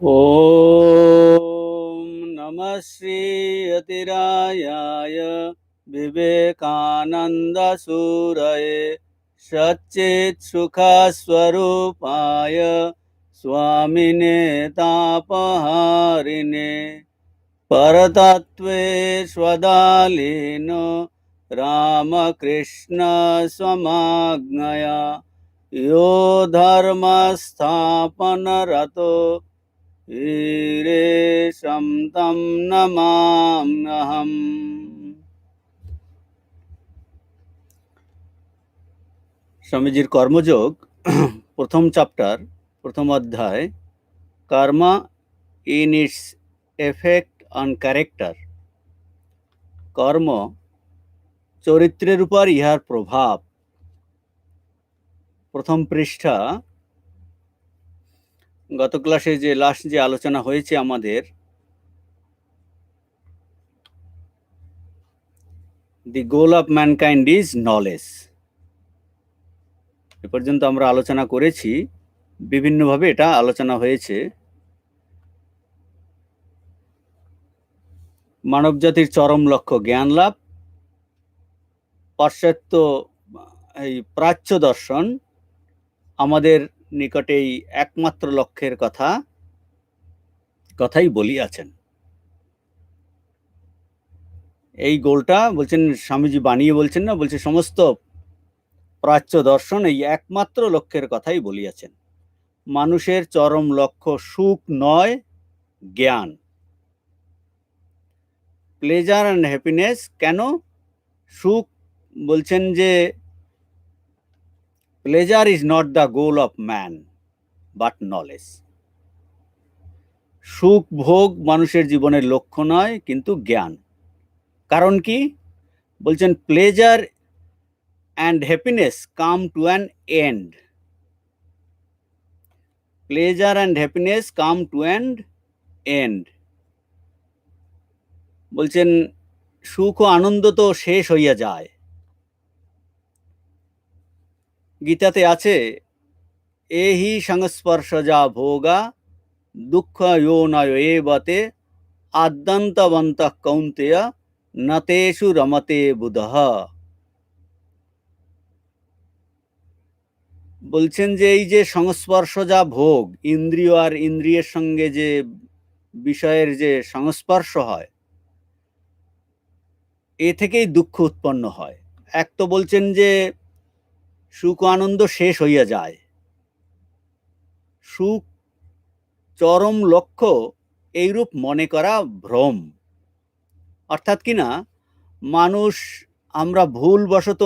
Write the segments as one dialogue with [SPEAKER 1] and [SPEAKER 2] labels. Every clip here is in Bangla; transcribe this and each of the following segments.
[SPEAKER 1] ॐ नमः श्रीयतिरायाय विवेकानन्दसूरये सच्चित्सुखस्वरूपाय स्वामिने तापहारिणे परतत्त्वे स्वदालीनो रामकृष्णस्वमाज्ञया यो धर्मस्थापनरतो ईरेशं तं नमाम्यहम्। স্বামীজির কর্মযোগ প্রথম চ্যাপ্টার, প্রথম অধ্যায়, karma in its effect on character. কর্ম চরিত্রের উপর ইহার প্রভাব। প্রথম পৃষ্ঠা। গত ক্লাসে যে লাস্ট যে আলোচনা হয়েছে আমাদের, the goal of mankind is knowledge, এ পর্যন্ত আমরা আলোচনা করেছি। বিভিন্নভাবে এটা আলোচনা হয়েছে। মানবজাতির চরম লক্ষ্য জ্ঞান লাভ। পাশ্চাত্য এই প্রাচ্য দর্শন আমাদের নিকটে এই একমাত্র লক্ষ্যের কথাই বলিয়াছেন। এই গোলটা বলছেন স্বামীজি বানিয়ে বলছেন না, বলছে সমস্ত প্রাচ্য দর্শন এই একমাত্র লক্ষ্যের কথাই বলিয়াছেন। মানুষের চরম লক্ষ্য সুখ নয়, জ্ঞান। Pleasure and happiness. কেন সুখ? বলছেন যে pleasure is not the goal of man but knowledge. সুখ ভোগ মানুষের জীবনের লক্ষ্য নয়, কিন্তু জ্ঞান। কারণ কি? বলছেন pleasure and happiness come to an end. Pleasure and happiness come to an end. বলছেন সুখ ও আনন্দ তো শেষ হইয়া যায়। গীতাতে আছে, এহি সংস্পর্শজা ভোগা দুঃখ যোনয় এবতে আদ্যন্তবন্তঃ কৌন্তেয় নতেষু রমতে বুধঃ। বলছেন যে এই যে সংস্পর্শজা ভোগ, ইন্দ্রিয় আর ইন্দ্রিয়ের সঙ্গে যে বিষয়ের যে সংস্পর্শ হয়, এ থেকেই দুঃখ উৎপন্ন হয়। এক তো বলছেন যে সুখ আনন্দ শেষ হইয়া যায়। সুখ চরম লক্ষ্য এইরূপ মনে করা ভ্রম। অর্থাৎ কিনা আমরা ভুলবশত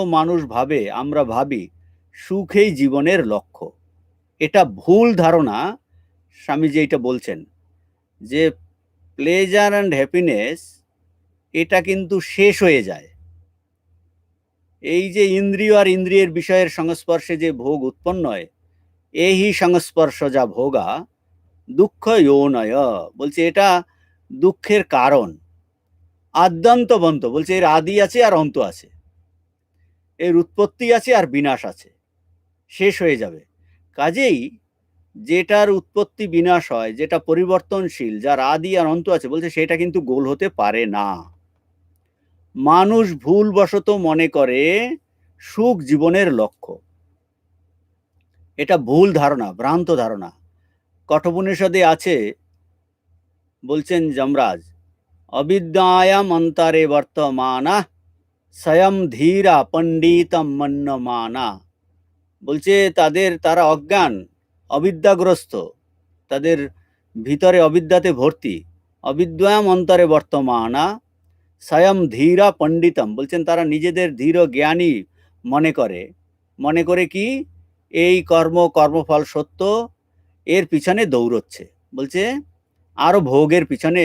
[SPEAKER 1] আমরা ভাবি সুখই জীবনের লক্ষ্য। এটা ভুল ধারণা। স্বামীজি এটা বলছেন যে প্লেজার অ্যান্ড হ্যাপিনেস এটা কিন্তু শেষ হয়ে যায়। এই যে ইন্দ্রিয় আর ইন্দ্রিয়ের বিষয়ের সংস্পর্শে যে ভোগ উৎপন্ন হয়, এই সংস্পর্শ যা ভোগা দুঃখ যোনয়। বলছে এটা দুঃখের কারণ। আদ্যন্তবন্ত বলছে এর আদি আছে আর অন্ত আছে, এর উৎপত্তি আছে আর বিনাশ আছে, শেষ হয়ে যাবে। কাজেই যেটার উৎপত্তি বিনাশ হয়, যেটা পরিবর্তনশীল, যার আদি আর অন্ত আছে, বলছে সেটা কিন্তু গোল হতে পারে না। মানুষ ভুলবশত মনে করে সুখ জীবনের লক্ষ্য। এটা ভুল ধারণা, ভ্রান্ত ধারণা। কঠোপনিষদে আছে, বলছেন যমরাজ, অবিদ্যায়াম অন্তরে বর্তমানা স্বয়ং ধীরা পণ্ডিতম মন্যমানা। বলছে তারা অজ্ঞান, অবিদ্যাগ্রস্ত, তাদের ভিতরে অবিদ্যাতে ভর্তি। অবিদ্যায়াম অন্তরে বর্তমানা স্বয়ং ধীরা পণ্ডিতম। বলছেন তারা নিজেদের ধীর জ্ঞানী মনে করে কি এই কর্মফল সত্য, এর পিছনে দৌড়চ্ছে। বলছে আরো ভোগের পিছনে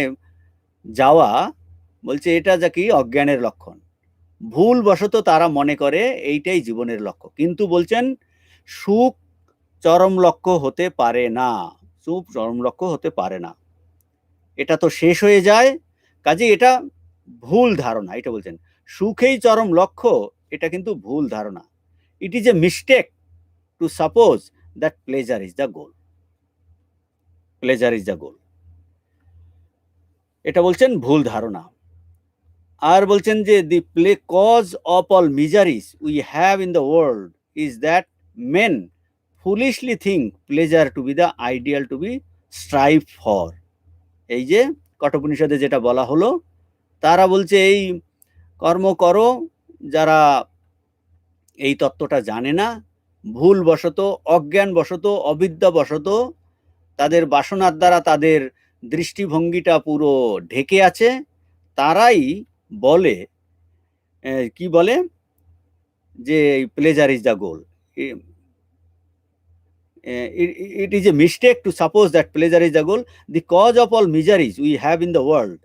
[SPEAKER 1] যাওয়া, বলছে এটা যা কি অজ্ঞানের লক্ষণ। ভুলবশত তারা মনে করে এইটাই জীবনের লক্ষ্য। কিন্তু বলছেন সুখ চরম লক্ষ্য হতে পারে না, সুখ চরম লক্ষ্য হতে পারে না, এটা তো শেষ হয়ে যায়। কাজে এটা ভুল ধারণা। এটা বলছেন সুখেই চরম লক্ষ্য, এটা কিন্তু ভুল ধারণা। It is a mistake to suppose that pleasure is the goal. Pleasure is the goal. এটা বলছেন ভুল ধারণা। আর বলছেন যে the cause of all miseries we have in the world is that men foolishly think pleasure to be the ideal to be strive for. এই যে কঠোপনিষদে যেটা বলা হলো, তারা বলছে এই কর্ম করো, যারা এই তত্ত্বটা জানে না, ভুলবশত, অজ্ঞানবশত, অবিদ্যাবশত তাদের বাসনার দ্বারা তাদের দৃষ্টিভঙ্গিটা পুরো ঢেকে আছে, তারাই বলে কি বলে যে pleasure is the goal. it is a mistake to suppose that pleasure is the goal. The cause of all miseries we have in the world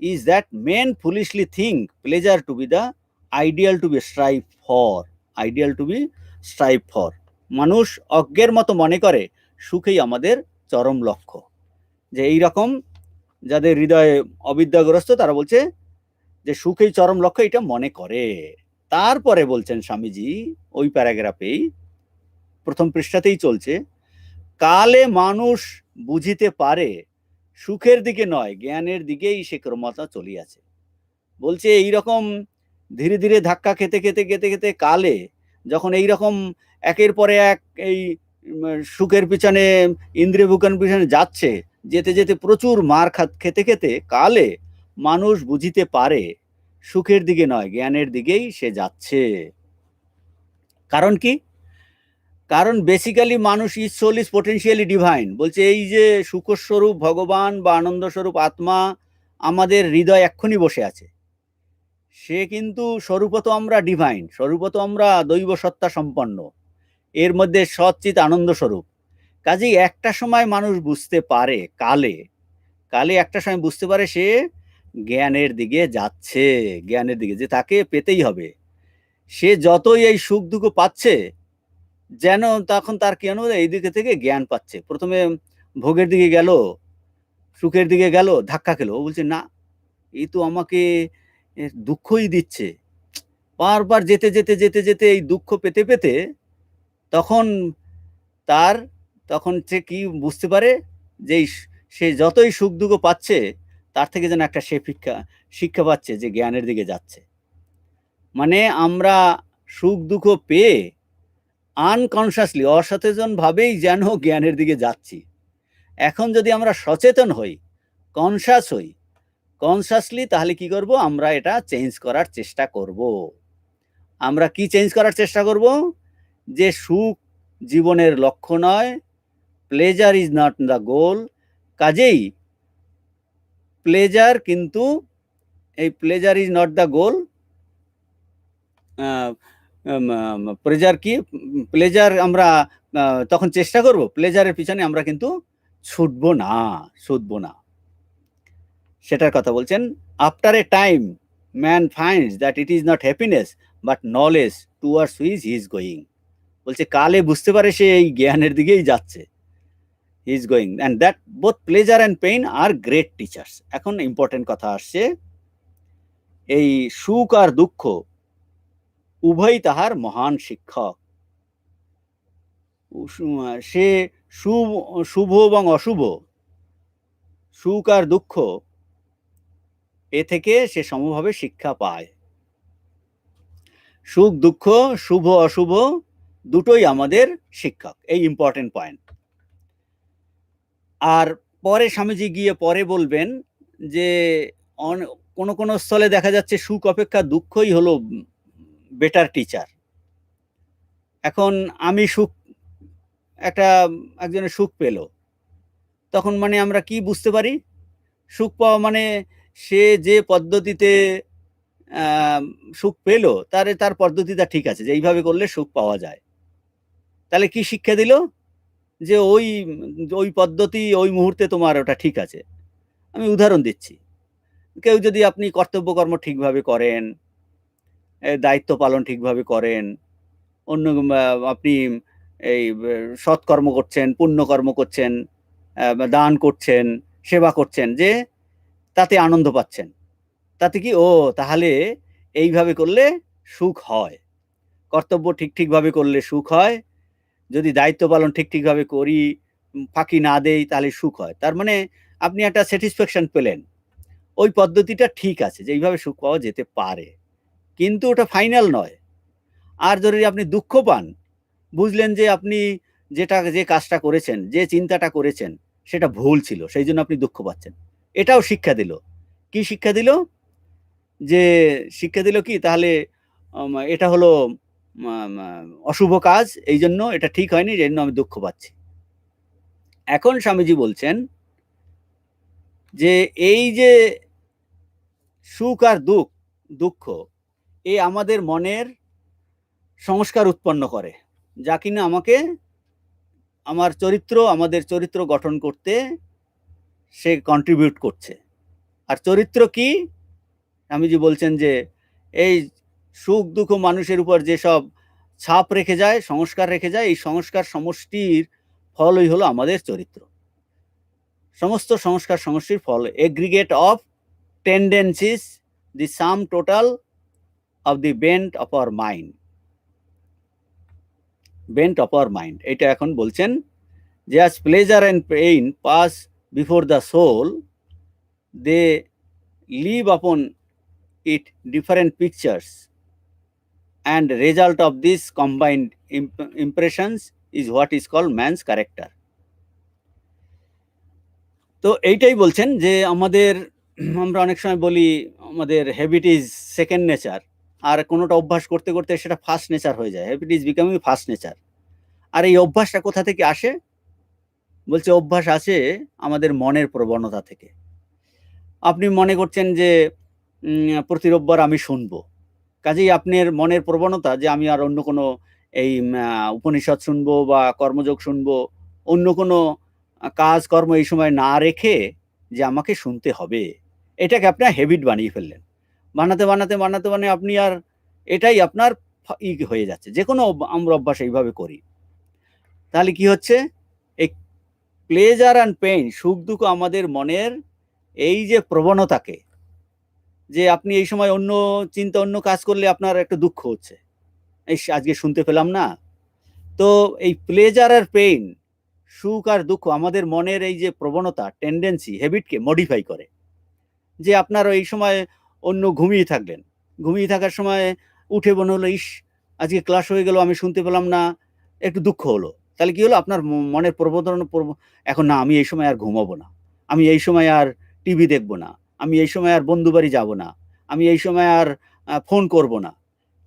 [SPEAKER 1] is that men foolishly think pleasure to be the ideal to be strive for. Ideal to be strive for. মানুষ অজ্ঞের মতো মনে করে সুখেই আমাদের চরম লক্ষ্য। যে এই রকম যাদের হৃদয়ে অবিদ্যাগ্রস্ত, তারা বলছে যে সুখেই চরম লক্ষ্য, এটা মনে করে। তারপরে বলছেন স্বামীজি ওই প্যারাগ্রাফেই প্রথম পৃষ্ঠাতেই চলছে, কালে মানুষ বুঝিতে পারে সুখের দিকে নয় জ্ঞানের দিকেই সে ক্রমতা চলিয়াছে। বলছে এইরকম ধীরে ধীরে ধাক্কা খেতে খেতে খেতে খেতে কালে যখন এইরকম একের পরে এক এই সুখের পিছনে, ইন্দ্রিয় ভোগের পিছনে যাচ্ছে, যেতে যেতে প্রচুর মার খেতে খেতে কালে মানুষ বুঝিতে পারে সুখের দিকে নয় জ্ঞানের দিকেই সে যাচ্ছে। কারণ কি? কারণ বেসিক্যালি মানুষ is soul is potentially divine. বলছে এই যে সুখস্বরূপ ভগবান বা আনন্দস্বরূপ আত্মা আমাদের হৃদয় এক্ষুনি বসে আছে, সে কিন্তু স্বরূপত আমরা ডিভাইন, স্বরূপত আমরা দৈব সত্তা সম্পন্ন, এর মধ্যে সচ্চিত আনন্দ স্বরূপ। কাজেই একটা সময় মানুষ বুঝতে পারে, কালে কালে একটা সময় বুঝতে পারে সে জ্ঞানের দিকে যাচ্ছে, জ্ঞানের দিকে, যে তাকে পেতেই হবে। সে যতই এই সুখ দুঃখ পাচ্ছে, যেন তখন তার কেন এই দিকে থেকে জ্ঞান পাচ্ছে। প্রথমে ভোগের দিকে গেল, সুখের দিকে গেল, ধাক্কা খেলো, ও বলছে না, এই তো আমাকে দুঃখই দিচ্ছে। বারবার যেতে যেতে যেতে যেতে এই দুঃখ পেতে পেতে তখন সে কি বুঝতে পারে যে সে যতই সুখ দুঃখ পাচ্ছে তার থেকে যেন একটা সে শিক্ষা পাচ্ছে যে জ্ঞানের দিকে যাচ্ছে। মানে আমরা সুখ দুঃখ পেয়ে আনকনসিয়াসলি, অসচেতন ভাবেই যেন জ্ঞানের দিকে যাচ্ছি। এখন যদি আমরা সচেতন হই, কনসাস হই, কনসাসলি, তাহলে কি করব? আমরা এটা চেঞ্জ করার চেষ্টা করব। আমরা কি চেঞ্জ করার চেষ্টা করব? যে সুখ জীবনের লক্ষ্য নয়, প্লেজার ইজ নট দ্য গোল। কাজেই প্লেজার, কিন্তু এই pleasure is not the goal, pleasure কি? প্লেজার আমরা তখন চেষ্টা করব, প্লেজারের পিছনে আমরা কিন্তু ছুটবো না। সেটার কথা বলছেন, after a time man finds that it is not happiness but knowledge towards which he is going. বলছে কালে বুঝতে পারে সে এই জ্ঞানের দিকেই যাচ্ছে, he is going, and that both pleasure and pain are great teachers. এখন ইম্পর্টেন্ট কথা আসছে, এই সুখ আর দুঃখ উভয়ই তাহার মহান শিক্ষক। সে শুভ এবং অশুভ, সুখ আর দুঃখ, এ থেকে সে সমভাবে শিক্ষা পায়। সুখ দুঃখ, শুভ অশুভ দুটোই আমাদের শিক্ষক, এই ইম্পর্টেন্ট পয়েন্ট। আর পরে স্বামীজি গিয়ে পরে বলবেন যে কোন কোন স্থলে দেখা যাচ্ছে সুখ অপেক্ষা দুঃখই হলো বেটার টিচার। এখন আমি একজনের সুখ পেল, তখন মানে আমরা কি বুঝতে পারি? সুখ পাওয়া মানে সে যে পদ্ধতিতে সুখ পেল, তার পদ্ধতিটা ঠিক আছে, যে এইভাবে করলে সুখ পাওয়া যায়। তাহলে কি শিক্ষা দিল? যে ওই পদ্ধতি ওই মুহূর্তে তোমার ওটা ঠিক আছে। আমি উদাহরণ দিচ্ছি, কেউ যদি আপনি কর্তব্য কর্ম ঠিকভাবে করেন, দায়িত্ব পালন ঠিকভাবে করেন, অন্য আপনি এই সৎকর্ম করছেন, পুণ্যকর্ম করছেন, দান করছেন, সেবা করছেন, যে তাতে আনন্দ পাচ্ছেন, তাতে কি তাহলে এইভাবে করলে সুখ হয়। কর্তব্য ঠিকভাবে করলে সুখ হয়, যদি দায়িত্ব পালন ঠিকভাবে করি, ফাঁকি না দেই তাহলে সুখ হয়, তার মানে আপনি একটা স্যাটিসফ্যাকশন পেলেন। ওই পদ্ধতিটা ঠিক আছে যে এইভাবে সুখ পাওয়া যেতে পারে, কিন্তু ওটা ফাইনাল নয়। আর যদি আপনি দুঃখ পান, বুঝলেন যে আপনি যে কাজটা করেছেন, যে চিন্তাটা করেছেন সেটা ভুল ছিল, সেই জন্য আপনি দুঃখ পাচ্ছেন। এটাও শিক্ষা দিল। কি শিক্ষা দিল? যে শিক্ষা দিল কি তাহলে এটা হলো অশুভ কাজ, এই জন্য এটা ঠিক হয়নি, এই জন্য আমি দুঃখ পাচ্ছি। এখন স্বামীজি বলছেন যে এই যে সুখ আর দুঃখ, এ আমাদের মনের সংস্কার উৎপন্ন করে, যা কিনা আমাদের চরিত্র গঠন করতে সে কন্ট্রিবিউট করছে। আর চরিত্র কি? স্বামীজি বলছেন যে এই সুখ দুঃখ মানুষের উপর যেসব ছাপ রেখে যায়, সংস্কার রেখে যায়, এই সংস্কার সমষ্টির ফলই হলো আমাদের চরিত্র। সমস্ত সংস্কার সমষ্টির ফল, aggregate of tendencies, the sum total of the bent of our mind. এটা এখন বলছেন যে as pleasure and pain pass before the soul, they leave upon it different pictures, and result of these combined impressions is what is called man's character. তো এইটাই বলছেন যে আমরা অনেক সময় বলি আমাদের হ্যাবিট ইজ সেকেন্ড নেচার, আর কোনোটা অভ্যাস করতে করতে সেটা ফার্স্ট নেচার হয়ে যায়। Habit is becoming first nature. আর এই অভ্যাসটা কোথা থেকে আসে? বলছে অভ্যাস আসে আমাদের মনের প্রবণতা থেকে। আপনি মনে করছেন যে প্রতি রোববার আমি শুনবো, কাজেই আপনার মনের প্রবণতা যে আমি আর অন্য কোনো এই উপনিষদ শুনবো বা কর্মযোগ শুনবো, অন্য কোনো কাজকর্ম এই সময় না রেখে যে আমাকে শুনতে হবে, এটাকে আপনার হ্যাবিট বানিয়ে ফেললেন। বানাতে আপনি আর এটাই আপনার হয়ে যাচ্ছে। যে কোনো আমরা অভ্যাস এইভাবে করি, তাহলে কি হচ্ছে? এই প্লেজার অ্যান্ড পেইন, সুখ দুঃখ আমাদের মনের এই যে প্রবণতাকে, যে আপনি এই সময় অন্য কাজ করলে আপনার একটা দুঃখ হচ্ছে, এই আজকে শুনতে পেলাম না। তো এই প্লেজার আর পেইন, সুখ আর দুঃখ আমাদের মনের এই যে প্রবণতা, টেন্ডেন্সি, হ্যাবিটকে মডিফাই করে। যে আপনার এই সময় অন্য ঘুমিয়ে থাকার সময় উঠে মনে হলো ইস আজকে ক্লাস হয়ে গেল, আমি শুনতে পেলাম না, একটু দুঃখ হলো। তাহলে কি হলো? আপনার মনের এখন না, আমি এই সময় আর ঘুমাবো না, আমি এই সময় আর টিভি দেখবো না, আমি এই সময় আর বন্ধু বাড়ি যাবো না, আমি এই সময় আর ফোন করব না।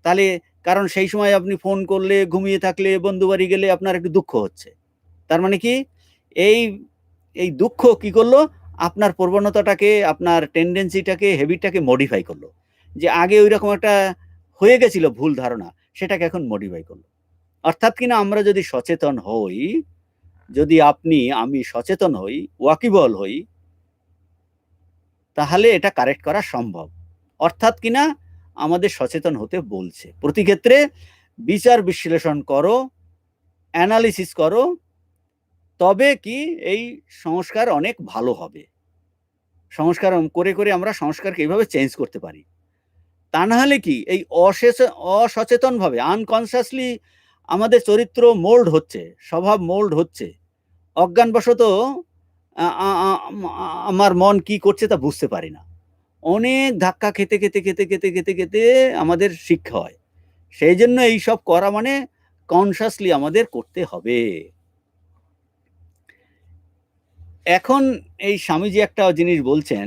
[SPEAKER 1] তাহলে কারণ সেই সময় আপনি ফোন করলে, ঘুমিয়ে থাকলে, বন্ধু বাড়ি গেলে আপনার একটু দুঃখ হচ্ছে। তার মানে কি? এই দুঃখ কি করলো? আপনার প্রবণতাটাকে, আপনার টেন্ডেন্সিটাকে, হ্যাবিটটাকে মডিফাই করলো। যে আগে ওইরকম একটা হয়ে গেছিল ভুল ধারণা, সেটাকে এখন মডিফাই করলো। অর্থাৎ কিনা আমরা যদি সচেতন হই, যদি আমি সচেতন হই, ওয়াকিবল হই, তাহলে এটা কারেক্ট করা সম্ভব। অর্থাৎ কিনা আমাদের সচেতন হতে বলছে। প্রতি ক্ষেত্রে বিচার বিশ্লেষণ করো, অ্যানালিসিস করো, তবে কি এই সংস্কার অনেক ভালো হবে। সংস্কার করে আমরা সংস্কারকে এইভাবে চেঞ্জ করতে পারি। তা না হলে কি এই অসচেতনভাবে, আনকনসিয়াসলি আমাদের চরিত্র মোল্ড হচ্ছে, স্বভাব মোল্ড হচ্ছে। অজ্ঞানবশত আমার মন কি করছে তা বুঝতে পারি না। অনেক ধাক্কা খেতে আমাদের শিক্ষা হয়। সেই জন্য এইসব করা মানে কনসিয়াসলি আমাদের করতে হবে। এখন এই স্বামীজি একটা জিনিস বলছেন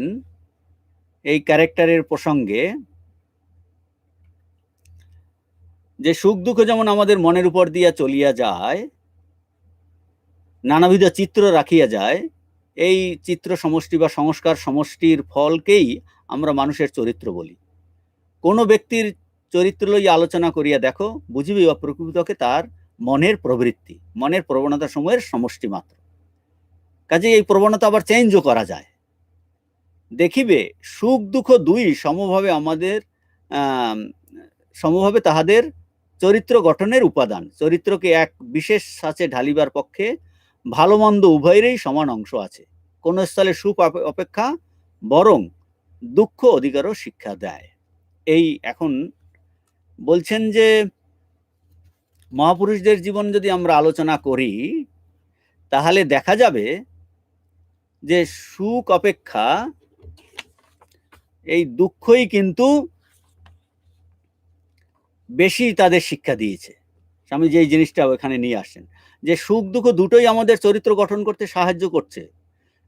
[SPEAKER 1] এই ক্যারেক্টারের প্রসঙ্গে, যে সুখ দুঃখ যেমন আমাদের মনের উপর দিয়া চলিয়া যায়, নানাবিধ চিত্র রাখিয়া যায়, এই চিত্র সমষ্টি বা সংস্কার সমষ্টির ফলকেই আমরা মানুষের চরিত্র বলি। কোন ব্যক্তির চরিত্র লইয়া আলোচনা করিয়া দেখো, বুঝিবে বা প্রকৃতকে তার মনের প্রবৃত্তি, মনের প্রবণতা সমূহের সমষ্টি মাত্র। কাজে এই প্রবণতা আবার চেঞ্জও করা যায়। দেখিবে সুখ দুঃখ দুই সমভাবে তাহাদের চরিত্র গঠনের উপাদান। চরিত্রকে এক বিশেষ সাচে ঢালিবার পক্ষে ভালো মন্দ উভয়েরই সমান অংশ আছে। কোন স্থলে সুখ অপেক্ষা বরং দুঃখ অধিকারও শিক্ষা দেয়। এই এখন বলছেন যে মহাপুরুষদের জীবন যদি আমরা আলোচনা করি, তাহলে দেখা যাবে যে সুখ অপেক্ষা এই দুঃখই কিন্তু বেশি তাদের শিক্ষা দিয়েছে। স্বামীজি এই জিনিসটা ওখানে নিয়ে আসেন যে সুখ দুঃখ দুটোই আমাদের চরিত্র গঠন করতে সাহায্য করছে,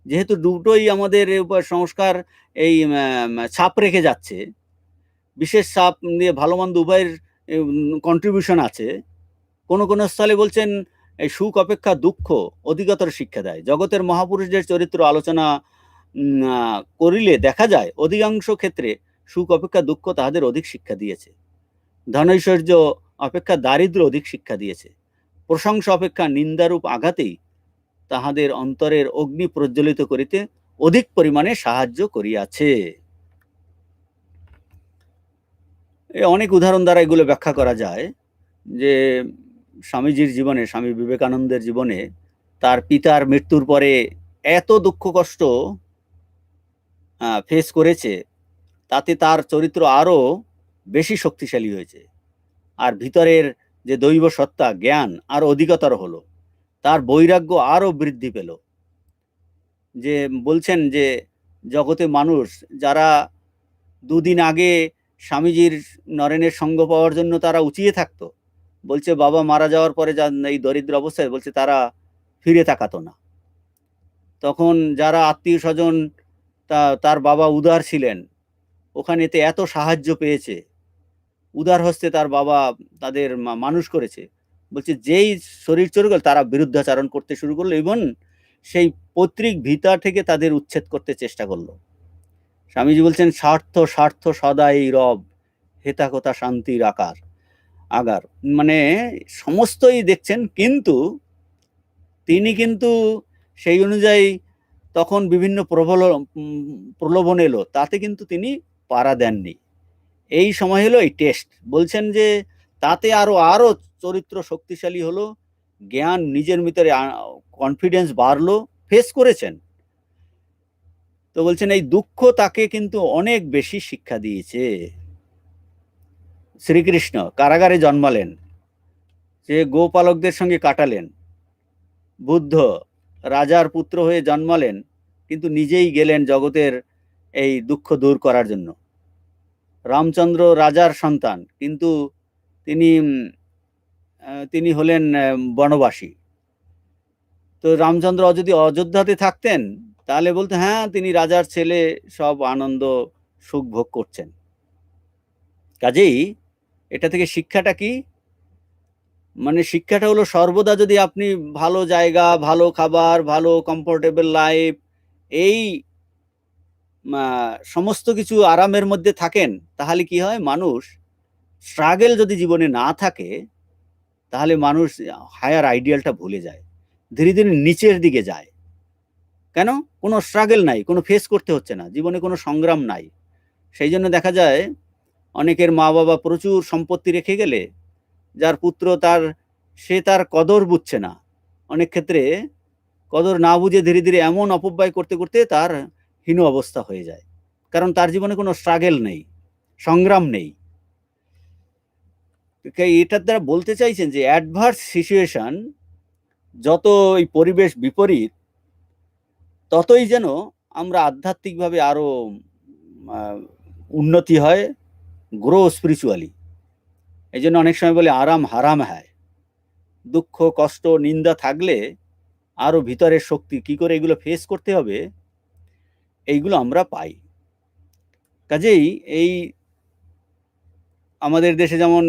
[SPEAKER 1] যেহেতু দুটোই আমাদের উপর সংস্কার এই ছাপ রেখে যাচ্ছে, বিশেষ ছাপ দিয়ে ভালো মন্দ উভয়ের কন্ট্রিবিউশন আছে। কোন কোন স্থলে বলছেন এই সুখ অপেক্ষা দুঃখ অধিকতর শিক্ষা দেয়। জগতের মহাপুরুষদের চরিত্র আলোচনা করিলে দেখা যায় অধিকাংশ ক্ষেত্রে সুখ অপেক্ষা দুঃখ তাহাদের অধিক শিক্ষা দিয়েছে। ধনৈশ্বর্য অপেক্ষা দারিদ্র্য অধিক শিক্ষা দিয়েছে। প্রশংসা অপেক্ষা নিন্দারূপ আঘাতেই তাহাদের অন্তরের অগ্নি প্রজ্বলিত করিতে অধিক পরিমাণে সাহায্য করিয়াছে। অনেক উদাহরণ দ্বারা এগুলো ব্যাখ্যা করা যায় যে স্বামীজির জীবনে, স্বামী বিবেকানন্দের জীবনে তার পিতার মৃত্যুর পরে এত দুঃখ কষ্ট ফেস করেছে, তাতে তার চরিত্র আরো বেশি শক্তিশালী হয়েছে, আর ভিতরের যে দৈব সত্তা জ্ঞান আরো অধিকতর হলো, তার বৈরাগ্য আরো বৃদ্ধি পেল। যে বলছেন যে জগতে মানুষ যারা দুদিন আগে স্বামীজির নরেনের সঙ্গ পাওয়ার জন্য তারা উঁচিয়ে থাকতো, বলছে বাবা মারা যাওয়ার পরে এই দরিদ্র অবস্থায়, বলছে তারা ফিরে তাকাতো না। তখন যারা আত্মীয় স্বজন তার বাবা উদার ছিলেন, ওখানেতে এত সাহায্য পেয়েছে, উদার হস্তে তার বাবা তাদের মানুষ করেছে, বলছে যেই শরীর চলে গেল তারা বিরুদ্ধাচারণ করতে শুরু করলো, এবং সেই পৈতৃক ভিটা থেকে তাদের উচ্ছেদ করতে চেষ্টা করলো। স্বামীজি বলছেন স্বার্থ স্বার্থ সদাই রব, হেতা কথা শান্তির আগার, মানে সমস্তই দেখছেন, কিন্তু তিনি কিন্তু সেই অনুযায়ী তখন বিভিন্ন প্রলোভন এলো, তাতে কিন্তু তিনি পাড়া দেননি। এই সময় হলো এই টেস্ট। বলছেন যে তাতে আরো চরিত্র শক্তিশালী হলো, জ্ঞান নিজের ভিতরে কনফিডেন্স বাড়লো, ফেস করেছেন। তো বলছেন এই দুঃখ তাকে কিন্তু অনেক বেশি শিক্ষা দিয়েছে। শ্রীকৃষ্ণ কারাগারে জন্মালেন, যে গোপালকদের সঙ্গে কাটালেন। বুদ্ধ রাজার পুত্র হয়ে জন্মালেন, কিন্তু নিজেই গেলেন জগতের এই দুঃখ দূর করার জন্য। রামচন্দ্র রাজার সন্তান, কিন্তু তিনি হলেন বনবাসী। তো রামচন্দ্র যদি অযোধ্যাতে থাকতেন তাহলে বলতে হ্যাঁ তিনি রাজার ছেলে, সব আনন্দ সুখ ভোগ করছেন। কাজেই এটা থেকে শিক্ষাটা কি? মানে শিক্ষাটা হলো সর্বদা যদি আপনি ভালো জায়গা, ভালো খাবার, ভালো কমফোর্টেবল লাইফ, এই সমস্ত কিছু আরামের মধ্যে থাকেন, তাহলে কি হয়, মানুষ স্ট্রাগল যদি জীবনে না থাকে, তাহলে মানুষ হায়ার আইডিয়ালটা ভুলে যায়, ধীরে ধীরে নিচের দিকে যায়। কেন? কোনো স্ট্রাগল নাই, কোনো ফেস করতে হচ্ছে না, জীবনে কোনো সংগ্রাম নাই। সেই জন্য দেখা যায় অনেকের মা বাবা প্রচুর সম্পত্তি রেখে গেলে যার পুত্র সে তার কদর বুঝছে না, অনেক ক্ষেত্রে কদর না বুঝে ধীরে ধীরে এমন অপব্যয় করতে করতে তার হীন অবস্থা হয়ে যায়, কারণ তার জীবনে কোনো স্ট্রাগল নেই, সংগ্রাম নেই। এটার দ্বারা বলতে চাইছেন যে অ্যাডভার্স সিচুয়েশন, যত এই পরিবেশ বিপরীত, ততই যেন আমরা আধ্যাত্মিকভাবে আরো উন্নতি হয়, গ্রো স্পিরিচুয়ালি। এই জন্য অনেক সময় বলে আরাম হারাম হয়। দুঃখ কষ্ট নিন্দা থাকলে আরো ভিতরের শক্তি, কি করে এগুলো ফেস করতে হবে, এইগুলো আমরা পাই। কাজেই এই আমাদের দেশে যেমন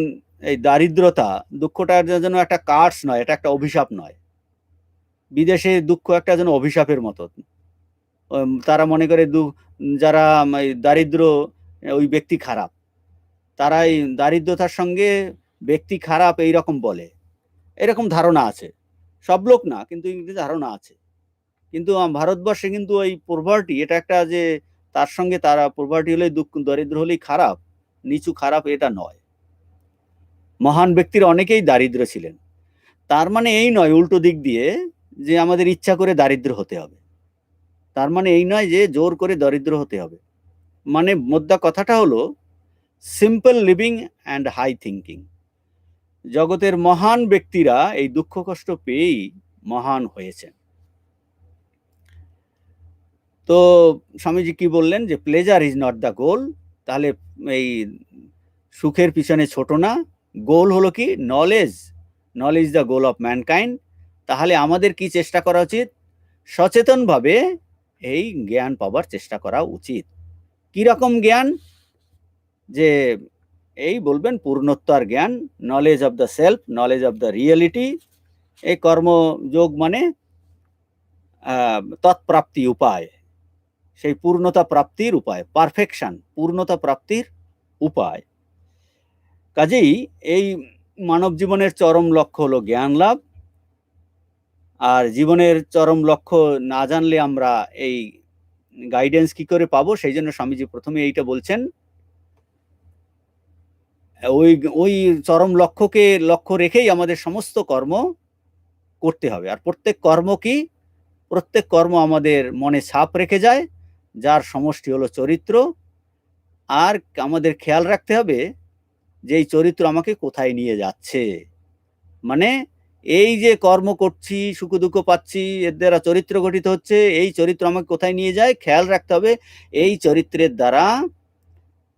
[SPEAKER 1] এই দারিদ্রতা, দুঃখটার যেন একটা কার্স নয়, এটা একটা অভিশাপ নয়। বিদেশে দুঃখ একটা যেন অভিশাপের মতো। তারা মনে করে যারা দারিদ্র, ওই ব্যক্তি খারাপ, তারা এই দারিদ্রতার সঙ্গে ব্যক্তি খারাপ এইরকম বলে, এরকম ধারণা আছে। সব লোক না, কিন্তু ধারণা আছে। কিন্তু ভারতবর্ষে কিন্তু ওই পভার্টি, এটা একটা যে তার সঙ্গে তারা পভার্টি হলে দুঃখ, দরিদ্র হলেই খারাপ, নিচু খারাপ, এটা নয়। মহান ব্যক্তির অনেকেই দারিদ্র ছিলেন। তার মানে এই নয় উল্টো দিক দিয়ে যে আমাদের ইচ্ছা করে দারিদ্র হতে হবে, তার মানে এই নয় যে জোর করে দরিদ্র হতে হবে। মানে মোদ্দা কথাটা হলো simple living and high thinking. জগতের মহান ব্যক্তিরা এই দুঃখ কষ্ট পেয়েই মহান হয়েছেন। তো স্বামীজি কি বললেন যে প্লেজার ইজ নট দ্য গোল, তাহলে এই সুখের পিছনে ছোট না, গোল হলো কি knowledge, knowledge the goal of mankind. তাহলে আমাদের কি চেষ্টা করা উচিত? সচেতনভাবে এই জ্ঞান পাবার চেষ্টা করা উচিত। কি রকম জ্ঞান? যে এই বলবেন পূর্ণত্বার জ্ঞান, knowledge of the self, knowledge of the reality. এই কর্মযোগ মানে তৎপ্রাপ্তি উপায়, সেই পূর্ণতা প্রাপ্তির উপায়, পারফেকশন, পূর্ণতা প্রাপ্তির উপায়। কাজেই এই মানব জীবনের চরম লক্ষ্য হলো জ্ঞান লাভ। আর জীবনের চরম লক্ষ্য না জানলে আমরা এই গাইডেন্স কি করে পাবো? সেই জন্য স্বামীজি প্রথমে এইটা বলছেন, ওই ওই চরম লক্ষ্যকে লক্ষ্য রেখেই আমাদের সমস্ত কর্ম করতে হবে। আর প্রত্যেক কর্ম কি? প্রত্যেক কর্ম আমাদের মনে ছাপ রেখে যায়, যার সমষ্টি হলো চরিত্র। আর আমাদের খেয়াল রাখতে হবে যে এই চরিত্র আমাকে কোথায় নিয়ে যাচ্ছে। মানে এই যে কর্ম করছি, সুখ দুঃখ পাচ্ছি, এর দ্বারা চরিত্র গঠিত হচ্ছে, এই চরিত্র আমাকে কোথায় নিয়ে যায় খেয়াল রাখতে হবে। এই চরিত্রের দ্বারা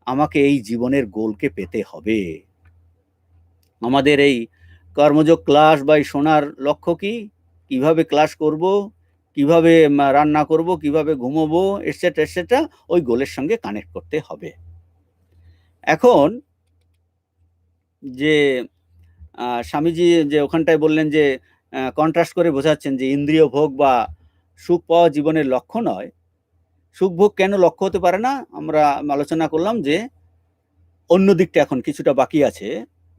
[SPEAKER 1] আমাকে এই জীবনের গোলকে পেতে হবে। আমাদের এই কর্মযোগ ক্লাস বা শোনার লক্ষ্য কি? কিভাবে ক্লাস করব, কিভাবে রান্না করব, কিভাবে ঘুমোবো, এটসেট্রা এটসেট্রা, ওই গোলের সঙ্গে কানেক্ট করতে হবে। এখন যে স্বামীজি যে ওখানটায় বললেন যে কন্ট্রাস্ট করে বোঝাচ্ছেন যে ইন্দ্রিয় ভোগ বা সুখ পাওয়া জীবনের লক্ষ্য নয়। সুখ ভোগ কেন লক্ষ্য হতে পারে না? আমরা আলোচনা করলাম যে অন্য দিকটা এখন কিছুটা বাকি আছে,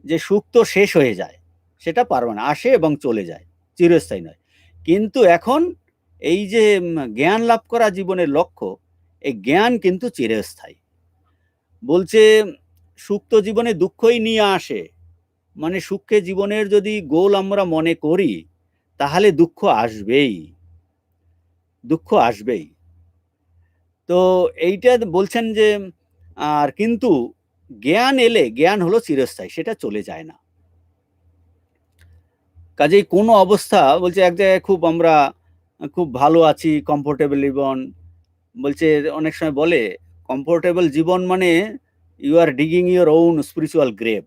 [SPEAKER 1] যে সুখ তো শেষ হয়ে যায়, সেটা পারবে না, আসে এবং চলে যায়, চিরস্থায়ী নয়। কিন্তু এখন এই যে জ্ঞান লাভ করা জীবনের লক্ষ্য, এই জ্ঞান কিন্তু চিরস্থায়ী। বলছে সুখ তো জীবনে দুঃখই নিয়ে আসে, মানে সুখকে জীবনের যদি গোল আমরা মনে করি তাহলে দুঃখ আসবেই, দুঃখ আসবেই। তো এইটা বলছেন যে আর কিন্তু জ্ঞান এলে, জ্ঞান হলো চিরস্থায়ী, সেটা চলে যায় না। কাজেই কোনো অবস্থা, বলছে এক জায়গায় খুব আমরা খুব ভালো আছি, কমফোর্টেবল জীবন, বলছে অনেক সময় বলে কমফোর্টেবল জীবন মানে you are digging your own spiritual grave.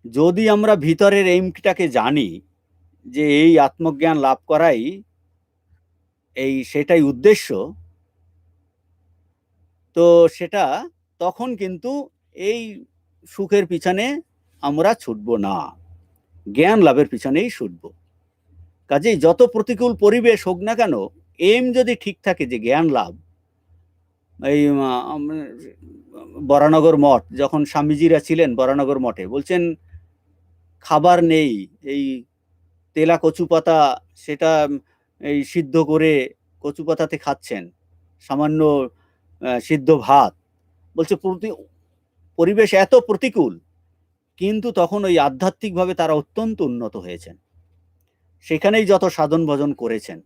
[SPEAKER 1] যদি আমরা ভিতরের এইমটাকে জানি যে এই আত্মজ্ঞান লাভ করাই এই সেটাই উদ্দেশ্য, তো সেটা তখন কিন্তু এই সুখের পিছনে আমরা ছুটবো না, জ্ঞান লাভের পিছনেই ছুটবো। কাজেই যত প্রতিকূল পরিবেশ হোক না কেন, এম যদি ঠিক থাকে যে জ্ঞান লাভ। এই বরানগর মঠ, যখন স্বামীজিরা ছিলেন বরানগর মঠে, বলছেন খাবার নেই, এই তেলা কচু পাতা, সেটা এই সিদ্ধ করে কচু পাতাতে খাচ্ছেন, সামান্য সিদ্ধ ভাত। বলছে পরিবেশ এত প্রতিকূল, কিন্তু তখন ওই আধ্যাত্মিকভাবে তারা অত্যন্ত উন্নত হয়েছেন, সেখানেই যত সাধন ভজন করেছেন।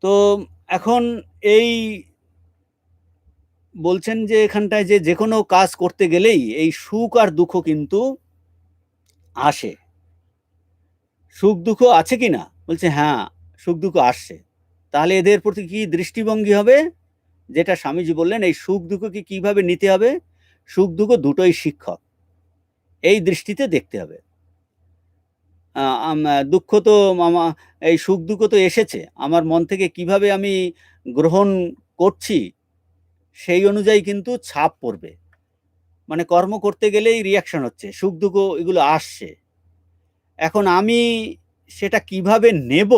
[SPEAKER 1] তো এখন এই বলছেন যে এখানটায় যে কোনো কাজ করতে গেলেই এই সুখ আর দুঃখ কিন্তু আসে। সুখ দুঃখ আছে কি না? বলছে হ্যাঁ, সুখ দুঃখ আসছে। তাহলে এদের প্রতি কি দৃষ্টিভঙ্গি হবে? যেটা স্বামীজি বললেন, এই সুখ দুঃখকে কিভাবে নিতে হবে? সুখ দুঃখ দুটোই শিক্ষক, এই দৃষ্টিতে দেখতে হবে। দুঃখ তো এই সুখ দুঃখ তো এসেছে, আমার মন থেকে কিভাবে আমি গ্রহণ করছি সেই অনুযায়ী কিন্তু ছাপ পড়বে। মানে কর্ম করতে গেলেই রিয়াকশন হচ্ছে, সুখ দুঃখ এগুলো আসছে। এখন আমি সেটা কিভাবে নেব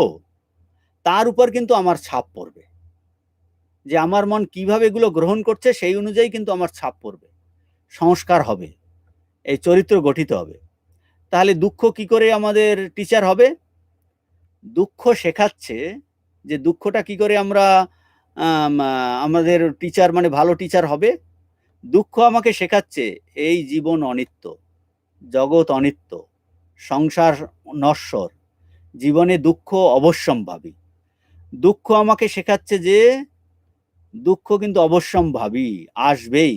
[SPEAKER 1] তার উপর কিন্তু আমার ছাপ পড়বে, যে আমার মন কিভাবে এগুলো গ্রহণ করছে সেই অনুযায়ী কিন্তু আমার ছাপ পড়বে, সংস্কার হবে, এই চরিত্র গঠিত হবে। তাহলে দুঃখ কি করে আমাদের টিচার হবে? দুঃখ শেখাচ্ছে যে দুঃখটা কি করে আমরা আমাদের টিচার, মানে ভালো টিচার হবে। দুঃখ আমাকে শেখাচ্ছে এই জীবন অনিত্য, জগৎ অনিত্য, সংসার নশ্বর, জীবনে দুঃখ অবশ্যম্ভাবী। দুঃখ আমাকে শেখাচ্ছে যে দুঃখ কিন্তু অবশ্যম্ভাবী, আসবেই।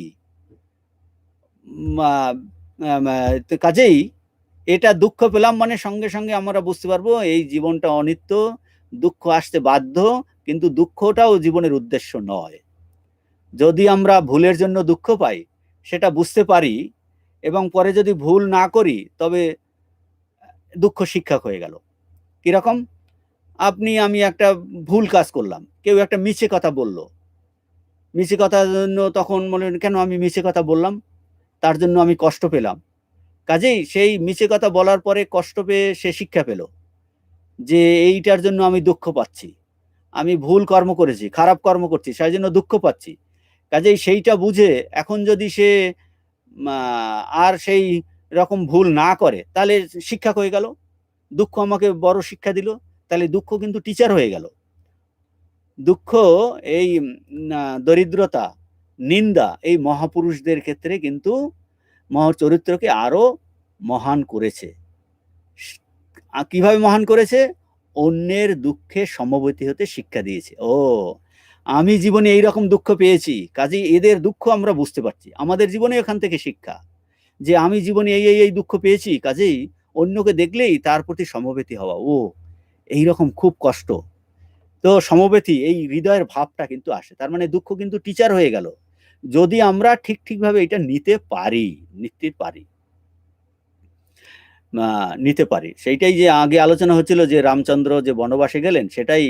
[SPEAKER 1] কাজেই এটা দুঃখ পেলাম মানে সঙ্গে সঙ্গে আমরা বুঝতে পারবো এই জীবনটা অনিত্য, দুঃখ আসতে বাধ্য, কিন্তু দুঃখটাও জীবনের উদ্দেশ্য নয়। যদি আমরা ভুলের জন্য দুঃখ পাই, সেটা বুঝতে পারি এবং পরে যদি ভুল না করি, তবে দুঃখ শিক্ষক হয়ে গেল। কিরকম? আমি একটা ভুল কাজ করলাম, কেউ একটা মিছে কথা বলল, মিছে কথার জন্য তখন মনে হলো, কেন আমি মিছে কথা বললাম, তার জন্য আমি কষ্ট পেলাম। কাজেই সেই মিছে কথা বলার পরে কষ্ট পেয়ে সে শিক্ষা পেল যে এইটার জন্য আমি দুঃখ পাচ্ছি, আমি ভুল কর্ম করেছি, খারাপ কর্ম করছি, সেই জন্য দুঃখ পাচ্ছি। কাজেই সেইটা বুঝে এখন যদি সে আর সেই রকম ভুল না করে, তাহলে শিক্ষা হয়ে গেল। দুঃখ আমাকে বড় শিক্ষা দিল, তাহলে দুঃখ কিন্তু টিচার হয়ে গেল। দুঃখ, এই দরিদ্রতা, নিন্দা, এই মহাপুরুষদের ক্ষেত্রে কিন্তু চরিত্রকে আরো মহান করেছে। কিভাবে মহান করেছে? অন্যের দুঃখে সমবর্তী হতে শিক্ষা দিয়েছে। ও, আমি জীবনে এইরকম দুঃখ পেয়েছি, কাজেই এদের দুঃখ আমরা বুঝতে পারছি, আমাদের জীবনে এখান থেকে শিক্ষা যে আমি জীবনে এই দুঃখ পেয়েছি, কাজেই অন্যকে দেখলেই তার প্রতি সমবেতী হওয়া। ও, এইরকম খুব কষ্ট, তো সমবেতী, এই হৃদয়ের ভাবটা কিন্তু আসে। তার মানে দুঃখ কিন্তু টিচার হয়ে গেল, যদি আমরা ঠিকভাবে এটা নিতে পারি। সেইটাই যে আগে আলোচনা হচ্ছিল যে রামচন্দ্র যে বনবাসে গেলেন, সেটাই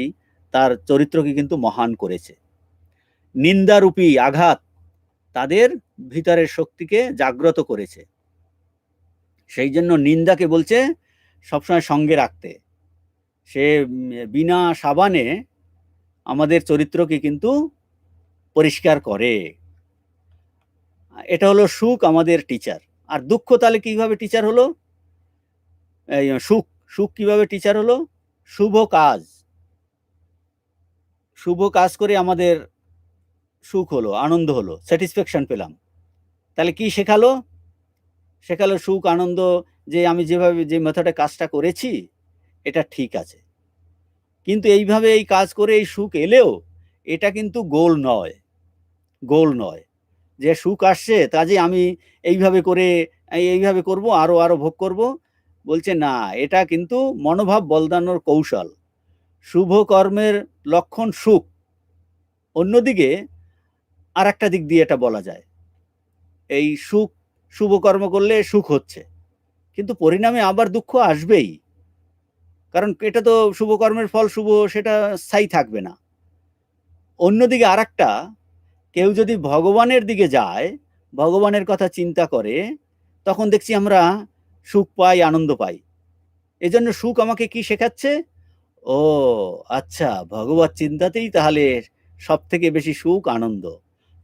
[SPEAKER 1] তার চরিত্রকে কিন্তু মহান করেছে। নিন্দারূপী আঘাত তাদের ভিতরের শক্তিকে জাগ্রত করেছে, সেই জন্য নিন্দাকে বলছে সবসময় সঙ্গে রাখতে। সে বিনা সাবানে আমাদের চরিত্রকে কিন্তু পরিষ্কার করে। এটা হলো সুখ আমাদের টিচার। আর দুঃখ তাহলে কিভাবে টিচার হলো? সুখ সুখ কিভাবে টিচার হলো? শুভ কাজ করে আমাদের সুখ হলো, আনন্দ হলো, স্যাটিসফ্যাকশন পেলাম। তাহলে কি শেখালো? শেখালো সুখ, আনন্দ, যে আমি যেভাবে যে মেথডে কাজটা করেছি এটা ঠিক আছে। কিন্তু এইভাবে এই কাজ করে এই সুখ এলেও এটা কিন্তু গোল নয় যে সুখ আসছে তা যে আমি এইভাবে করব, আরো ভোগ করব। বলছে না, এটা কিন্তু মনোভাব বদলানোর কৌশল। শুভ কর্মের লক্ষণ সুখ। অন্যদিকে আর একটা দিক দিয়ে এটা বলা যায়, এই শুভ কর্ম করলে সুখ হচ্ছে, কিন্তু পরিণামে আবার দুঃখ আসবেই, কারণ এটা তো শুভ কর্মের ফল শুভ, সেটা স্থায়ী থাকবে না। অন্যদিকে আর একটা, কেউ যদি ভগবানের দিকে যায়, ভগবানের কথা চিন্তা করে, তখন দেখছি আমরা সুখ পাই, আনন্দ পাই। এজন্য সুখ আমাকে কি শেখাচ্ছে? ও আচ্ছা, ভগবত চিন্তাতেই তাহলে সব থেকে বেশি সুখ আনন্দ,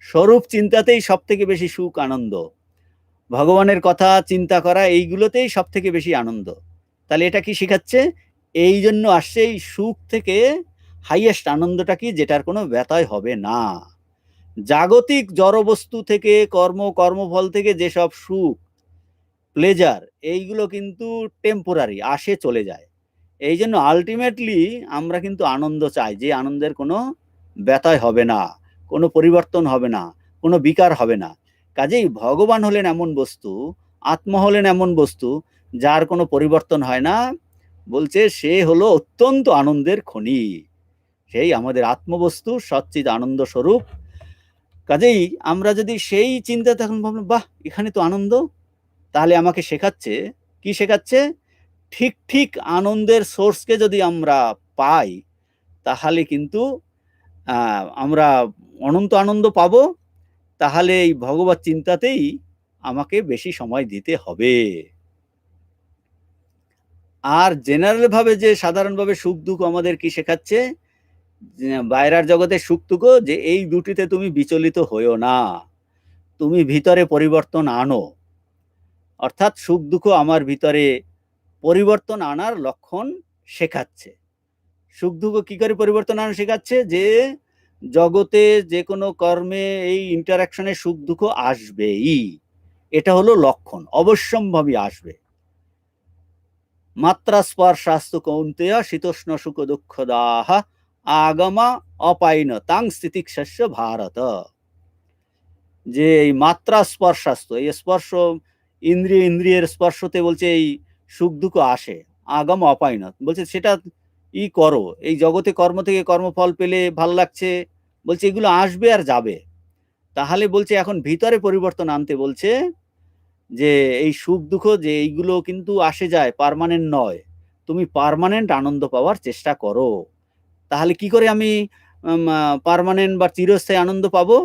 [SPEAKER 1] স্বরূপ চিন্তাতেই সব থেকে বেশি সুখ আনন্দ, ভগবানের কথা চিন্তা করা, এইগুলোতেই সব থেকে বেশি আনন্দ। তাহলে এটা কি শেখাচ্ছে? এই জন্য আসছে এই সুখ থেকে হাইয়েস্ট আনন্দটা কি, যেটার কোনো ব্যতয় হবে না। জাগতিক জড়বস্তু থেকে, কর্মফল থেকে যেসব সুখ, প্লেজার, এইগুলো কিন্তু টেম্পোরারি, আসে চলে যায়। এই জন্য আলটিমেটলি আমরা কিন্তু আনন্দ চাই, যে আনন্দের কোনো ব্যতয় হবে না, কোনো পরিবর্তন হবে না, কোনো বিকার হবে না। কাজেই ভগবান হলেন এমন বস্তু, আত্মা হলেন এমন বস্তু যার কোনো পরিবর্তন হয় না। বলছে সে হলো অত্যন্ত আনন্দের খনি, সেই আমাদের আত্মবস্তু সচ্চিৎ আনন্দ স্বরূপ। কাজেই আমরা যদি সেই চিন্তা, তখন ভাবলাম বাহ, এখানে তো আনন্দ, তাহলে আমাকে শেখাচ্ছে, কি শেখাচ্ছে? ঠিক আনন্দের সোর্সকে যদি আমরা পাই, তাহলে কিন্তু আমরা অনন্ত আনন্দ পাবো। তাহলে এই ভগবত চিন্তাতেই আমাকে বেশি সময় দিতে হবে। আর জেনারেল ভাবে, যে সাধারণভাবে সুখ দুঃখ আমাদের কি শেখাচ্ছে, বাইরের জগতে সুখ দুঃখ, যে এই দুটিতে তুমি বিচলিত হইও না, তুমি ভিতরে পরিবর্তন আনো। অর্থাৎ সুখ দুঃখ আমার ভিতরে পরিবর্তন আনার লক্ষণ শেখাচ্ছে। সুখ দুঃখ কি করে পরিবর্তন আনা শেখাচ্ছে? যে জগতে যে কোনো কর্মে এই ইন্টারাকশনে সুখ দুঃখ আসবেই, এটা হলো লক্ষণ, অবশ্যম্ভাবী আসবে। মাত্রা স্পর্শাস্তু কৌন্তেয় শীতোষ্ণ সুখ দুঃখদাহ আগমা অপাইন তাং স্থিতিক্ষস্য ভারত। যে এই মাত্রা স্পর্শাস্তু, এই স্পর্শ, ইন্দ্রিয়ের স্পর্শতে বলছে এই সুখ দুঃখ আসে। আগম অপাইন বলছে সেটা করো, এই জগতে কর্ম থেকে কর্মফল পেলে ভাল লাগছে, বলছে এগুলো আসবে আর যাবে। তাহলে বলছে এখন ভিতরে পরিবর্তন আনতে বলছে যে এই সুখ দুঃখ যে এইগুলো কিন্তু আসে যায়, পার্মানেন্ট নয়। তুমি পার্মানেন্ট আনন্দ পাওয়ার চেষ্টা করো। তাহলে কি করে আমি পার্মানেন্ট বা চিরস্থায়ী আনন্দ পাবো?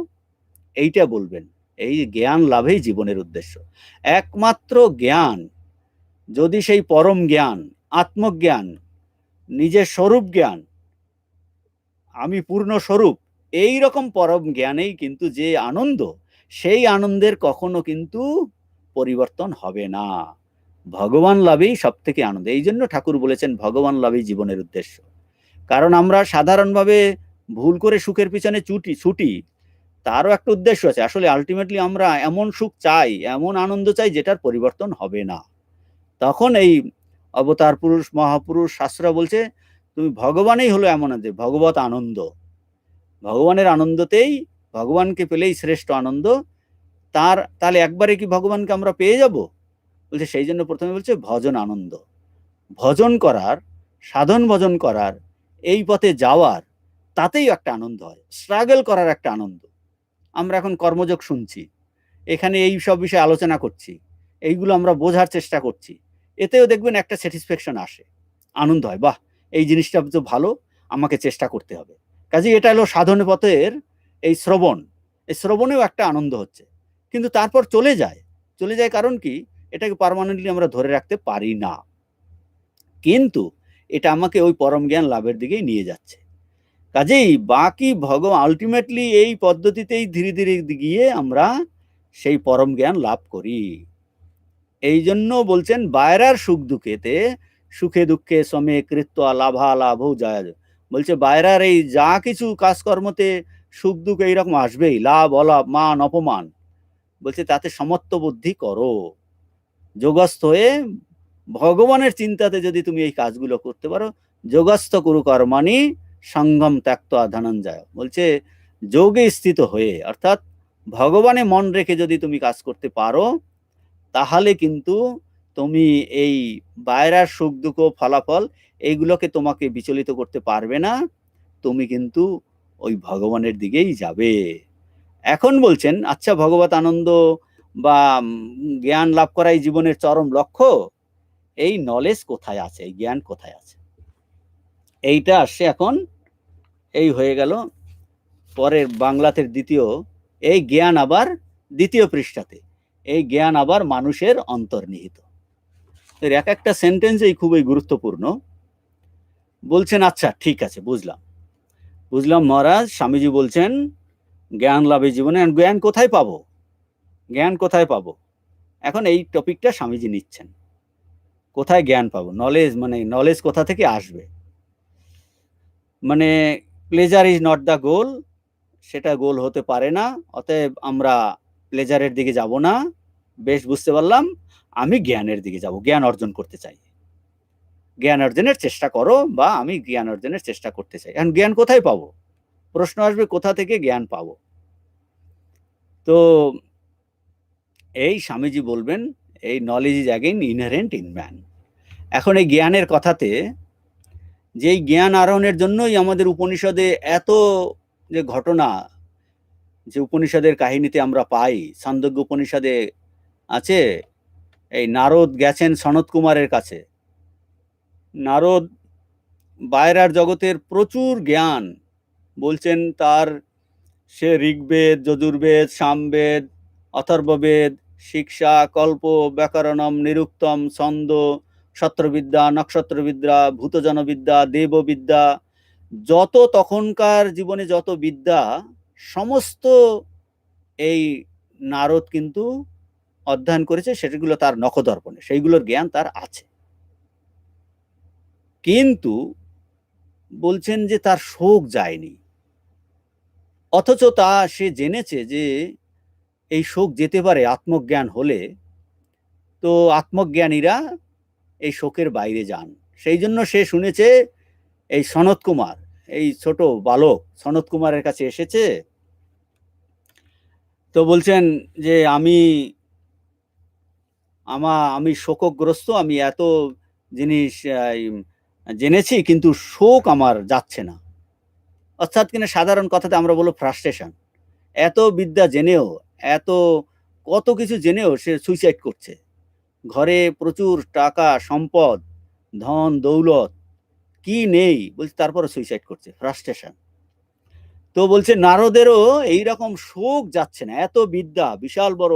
[SPEAKER 1] এইটা বলবেন। এই জ্ঞান লাভেই জীবনের উদ্দেশ্য। একমাত্র জ্ঞান, যদি সেই পরম জ্ঞান, আত্মজ্ঞান, নিজের স্বরূপ জ্ঞান, আমি পূর্ণ স্বরূপ, এই রকম পরম জ্ঞানেই কিন্তু যে আনন্দ, সেই আনন্দের কখনো কিন্তু পরিবর্তন হবে না। ভগবান লাভেই সব থেকে আনন্দ। এই জন্য ঠাকুর বলেছেন ভগবান লাভই জীবনের উদ্দেশ্য। কারণ আমরা সাধারণভাবে ভুল করে সুখের পিছনে ছুটি, তারও একটা উদ্দেশ্য আছে। আসলে আলটিমেটলি আমরা এমন সুখ চাই, এমন আনন্দ চাই যেটার পরিবর্তন হবে না। তখন এই অবতার পুরুষ, মহাপুরুষ, শাস্ত্র বলছে তুমি ভগবানই হলো এমন যে ভগবত আনন্দ। ভগবানের আনন্দতেই, ভগবানকে পেলেই শ্রেষ্ঠ আনন্দ। তাহলে একবারে কি ভগবানকে আমরা পেয়ে যাব? বলছে সেই জন্য প্রথমে বলছে ভজন আনন্দ। ভজন করার, সাধন ভজন করার, এই পথে যাওয়ার, তাতেই একটা আনন্দ হয়। স্ট্রাগল করার একটা আনন্দ। আমরা এখন কর্মযোগ শুনছি, এখানে এই সব বিষয়ে আলোচনা করছি, এইগুলো আমরা বোঝার চেষ্টা করছি, এতেও দেখবেন একটা স্যাটিসফ্যাকশন আসে, আনন্দ হয়, বাহ এই জিনিসটা তো ভালো, আমাকে চেষ্টা করতে হবে। কাজে এটা হলো সাধন পথের এই শ্রবণ, এই শ্রবণেও একটা আনন্দ হচ্ছে। কিন্তু তারপর চলে যায় কারণ কি? এটাকে পার্মানেন্টলি আমরা ধরে রাখতে পারি না। কিন্তু এটা আমাকে ওই পরম জ্ঞান লাভের দিকেই নিয়ে যাচ্ছে। কাজেই বাকি ভগবান আলটিমেটলি এই পদ্ধতিতেই ধীরে ধীরে গিয়ে আমরা সেই পরম জ্ঞান লাভ করি। এই জন্য বলছেন বাইরার সুখ দুঃখেতে সুখে দুঃখে সমে কৃত্য লাভা লাভ যায়। বলছে বাইরার এই যা কিছু কাজকর্মতে সুখ দুঃখ এইরকম আসবেই, লাভ অলাভ, মান অপমান, বলছে তাতে সমত্ব বুদ্ধি করো। যোগস্থ হয়ে ভগবানের চিন্তাতে যদি তুমি এই কাজগুলো করতে পারো, যোগস্থ কুরু কর্মাণি সঙ্গম ত্যক্ত্বা ধনঞ্জয়। বলছে যোগে স্থিত হয়ে, অর্থাৎ ভগবানে মন রেখে যদি তুমি কাজ করতে পারো, তাহলে কিন্তু তুমি এই বাইরের সুখ দুঃখ ফলাফল এইগুলোকে তোমাকে বিচলিত করতে পারবে না। তুমি কিন্তু ওই ভগবানের দিকেই যাবে। এখন বলছেন আচ্ছা ভগবত আনন্দ বা জ্ঞান লাভ করাই জীবনের চরম লক্ষ্য, এই নলেজ কোথায় আছে, এই জ্ঞান কোথায় আছে? এইটা আসছে এখন, এই হয়ে গেল পরের বাংলাতে দ্বিতীয়, এই জ্ঞান আবার দ্বিতীয় পৃষ্ঠাতে, এই জ্ঞান আবার মানুষের অন্তর্নিহিত। এর এক একটা সেন্টেন্সই খুবই গুরুত্বপূর্ণ। বলছেন আচ্ছা ঠিক আছে, বুঝলাম মহারাজ, স্বামীজি বলছেন জ্ঞান লাভে জীবনে, জ্ঞান কোথায় পাবো, জ্ঞান কোথায় পাবো? এখন এই টপিকটা স্বামীজি নিচ্ছেন, কোথায় জ্ঞান পাবো, নলেজ, মানে নলেজ কোথা থেকে আসবে। মানে প্লেজার ইজ নট দ্য গোল, সেটা গোল হতে পারে না, অতএব আমরা প্লেজারের দিকে যাব না। বেশ, বুঝতে পারলাম, আমি জ্ঞানের দিকে যাব, জ্ঞান অর্জন করতে চাই, জ্ঞান অর্জনের চেষ্টা করো, বা আমি জ্ঞান অর্জনের চেষ্টা করতে চাই। এখন জ্ঞান কোথায় পাবো? প্রশ্ন আসবে কোথা থেকে জ্ঞান পাবো। তো এই স্বামীজি বলবেন এই knowledge is again inherent in man. এখন এই জ্ঞানের কথাতে, যেই জ্ঞান আরোহণের জন্যই আমাদের উপনিষদে এত যে ঘটনা, যে উপনিষদের কাহিনীতে আমরা পাই, ছান্দোগ্য উপনিষদে আছে, এই নারদ গেছেন সনত কুমারের কাছে। নারদ বাইরের জগতের প্রচুর জ্ঞান বলছেন তার, সে ঋগ্বেদ, যজুর্বেদ, সামবেদ, অথর্ববেদ, শিক্ষা, কল্প, ব্যাকরণম, নিরুক্তম, ছন্দ, সত্রবিদ্যা, নক্ষত্রবিদ্যা, ভূতজনবিদ্যা, দেববিদ্যা, যত তখনকার জীবনে যত বিদ্যা, সমস্ত এই নারদ কিন্তু অধ্যয়ন করেছে, সেগুলো তার নখদর্পণে, সেইগুলোর জ্ঞান তার আছে। কিন্তু বলছেন যে তার শোক যায়নি, অথচ তা সে জেনেছে যে এই শোক যেতে পারে আত্মজ্ঞান হলে। তো আত্মজ্ঞানীরা এই শোকের বাইরে যান, সেই জন্য সে শুনেছে এই সনত কুমার, এই ছোট বালক সনত কুমারের কাছে এসেছে। তো বলছেন যে আমি শোকগ্রস্ত, আমি এত জিনিস জেনেছি কিন্তু শোক আমার যাচ্ছে না। অর্থাৎ কিনা সাধারণ কথাতে আমরা বলবো ফ্রাস্ট্রেশন। এত বিদ্যা জেনেও, এত কত কিছু জেনেও সে সুইসাইড করছে। ঘরে প্রচুর টাকা, সম্পদ, ধন, দৌলত কি নেই বলছে তারপরও সুইসাইড করছে, ফ্রাস্ট্রেশন। তো বলছে নারদেরও এইরকম শোক যাচ্ছে না। এত বিদ্যা, বিশাল বড়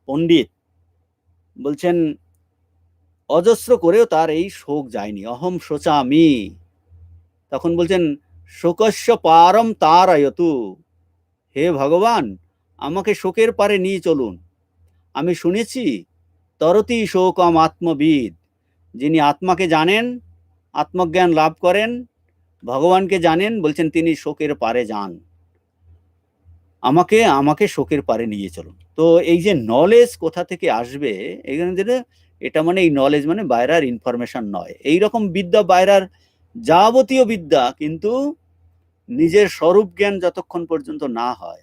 [SPEAKER 1] পণ্ডিত, বলছেন অজস্র করেও তার এই শোক যায়নি। অহম শোচামি। তখন বলছেন শোকস্য পারম তারায়তু। হে ভগবান, আমাকে শোকের পারে নিয়ে চলুন। আমি শুনেছি তরতি শোকম আত্মবিদ, যিনি আত্মাকে জানেন, আত্মজ্ঞান লাভ করেন, ভগবানকে জানেন, বলছেন তিনি শোকের পারে যান। আমাকে আমাকে শোকের পারে নিয়ে চলুন। তো এই যে নলেজ কোথা থেকে আসবে, এখানে যেটা এটা মানে এই নলেজ মানে বাইরের ইনফরমেশন নয়। এই রকম বিদ্যা বাইরের যাবতীয় বিদ্যা, কিন্তু নিজের স্বরূপ জ্ঞান যতক্ষণ পর্যন্ত না হয়,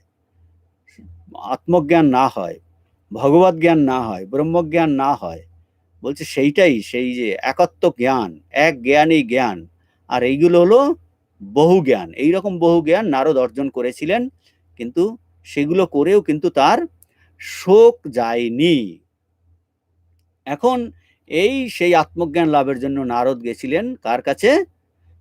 [SPEAKER 1] আত্মজ্ঞান না হয়, ভগবত জ্ঞান না হয়, ব্রহ্মজ্ঞান না হয়, বলছে সেইটাই সেই যে একত্ব জ্ঞান, এক জ্ঞানই জ্ঞান। আর এইগুলো হলো বহু জ্ঞান। এইরকম বহু জ্ঞান নারদ অর্জন করেছিলেন, কিন্তু সেগুলো করেও কিন্তু তার শোক যায়নি। এখন এই সেই আত্মজ্ঞান লাভের জন্য নারদ গেছিলেন কার কাছে?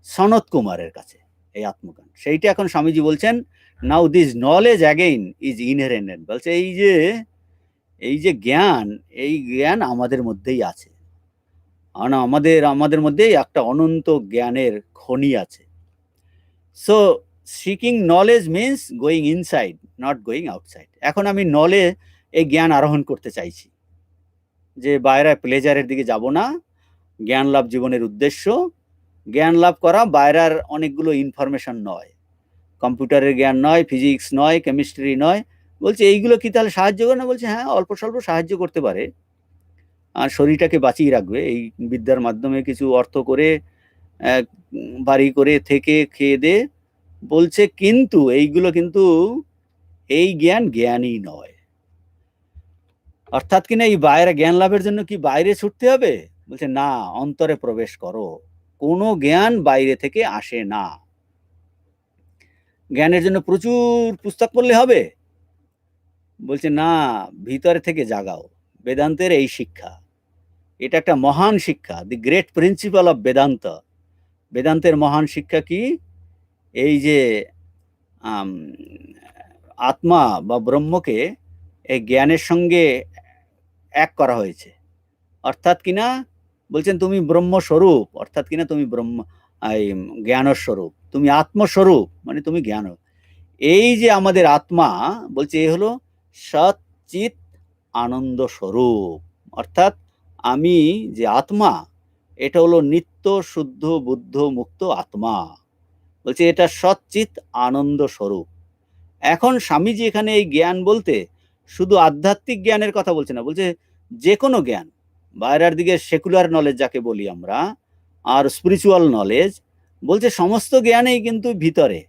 [SPEAKER 1] সনত কুমারের কাছে। এই আত্মজ্ঞান সেইটা এখন স্বামীজি বলছেন now this knowledge again is inherent. বলছে এই যে জ্ঞান, এই জ্ঞান আমাদের মধ্যেই আছে। আমাদের মধ্যেই একটা অনন্ত জ্ঞানের খনি আছে। So seeking knowledge means going inside, not going outside. এখন আমি এই জ্ঞান আরোহণ করতে চাইছি, যে বাইরে প্লেজারের দিকে যাব না। জ্ঞান লাভ জীবনের উদ্দেশ্য। জ্ঞান লাভ করা বাইরের অনেকগুলো ইনফরমেশন নয়, কম্পিউটারের জ্ঞান নয়, ফিজিক্স নয়, কেমিস্ট্রি নয়। বলছে এইগুলো কি তাহলে সাহায্য করে না? বলছে হ্যাঁ, অল্প স্বল্প সাহায্য করতে পারে, আর শরীরটাকে বাঁচিয়ে রাখবে। এই বিদ্যার মাধ্যমে কিছু অর্থ করে, বাড়ি করে থেকে খেয়ে দে, বলছে কিন্তু এইগুলো কিন্তু এই জ্ঞান জ্ঞানই নয়। অর্থাৎ কিনা এই বাইরে জ্ঞান লাভের জন্য কি বাইরে ছুটতে হবে? বলছে না, অন্তরে প্রবেশ করো। কোনো জ্ঞান বাইরে থেকে আসে না। জ্ঞানের জন্য প্রচুর পুস্তক পড়লে হবে? বলছে না, ভিতরে থেকে জাগাও। বেদান্তের এই শিক্ষা, এটা একটা মহান শিক্ষা, the great principal of Vedanta. বেদান্তের মহান শিক্ষা কি? এই যে আত্মা বা ব্রহ্মকে এই জ্ঞানের সঙ্গে এক করা হয়েছে। অর্থাৎ কিনা বলছেন তুমি ব্রহ্মস্বরূপ, অর্থাৎ কিনা তুমি জ্ঞানের স্বরূপ, তুমি আত্মস্বরূপ, মানে তুমি জ্ঞান। এই যে আমাদের আত্মা, বলছে এ হলো সচ্চিত আনন্দ স্বরূপ। অর্থাৎ আমি যে আত্মা, এটা হলো নিত্য শুদ্ধ বুদ্ধ মুক্ত আত্মা। বলছে এটা সচ্চিত আনন্দ স্বরূপ। এখন স্বামীজি এখানে এই জ্ঞান বলতে শুধু আধ্যাত্মিক জ্ঞানের কথা বলছে না, বলছে যে কোনো জ্ঞান, বাইরের দিকে সেকুলার নলেজ যাকে বলি আমরা, আর স্পিরিচুয়াল নলেজ, বলছে সমস্ত জ্ঞানেই কিন্তু ভিতরে,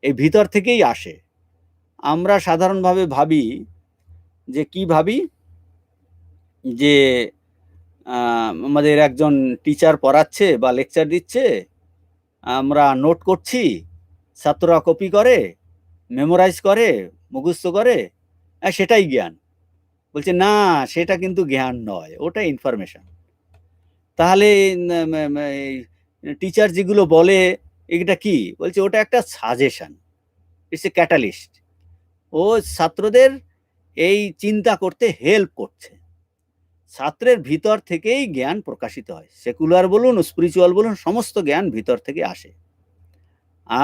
[SPEAKER 1] এই ভিতর থেকেই আসে। আমরা সাধারণভাবে ভাবি, যে কি ভাবি, যে আমাদের একজন টিচার পড়াচ্ছে বা লেকচার দিচ্ছে, আমরা নোট করছি, ছাত্ররা কপি করে, মেমোরাইজ করে, মুখস্থ করে, সেটাই জ্ঞান। বলছে না, সেটা কিন্তু জ্ঞান নয়, ওটা ইনফরমেশন। তাহলে টিচার যেগুলো বলে এটা কি? বলছে ওটা একটা সাজেশন, ইটস এ ক্যাটালিস্ট। ও ছাত্রদের এই চিন্তা করতে হেল্প করছে। ছাত্রের ভিতর থেকেই জ্ঞান প্রকাশিত হয়। সেকুলার বলুন, স্পিরিচুয়াল বলুন, সমস্ত জ্ঞান ভিতর থেকে আসে।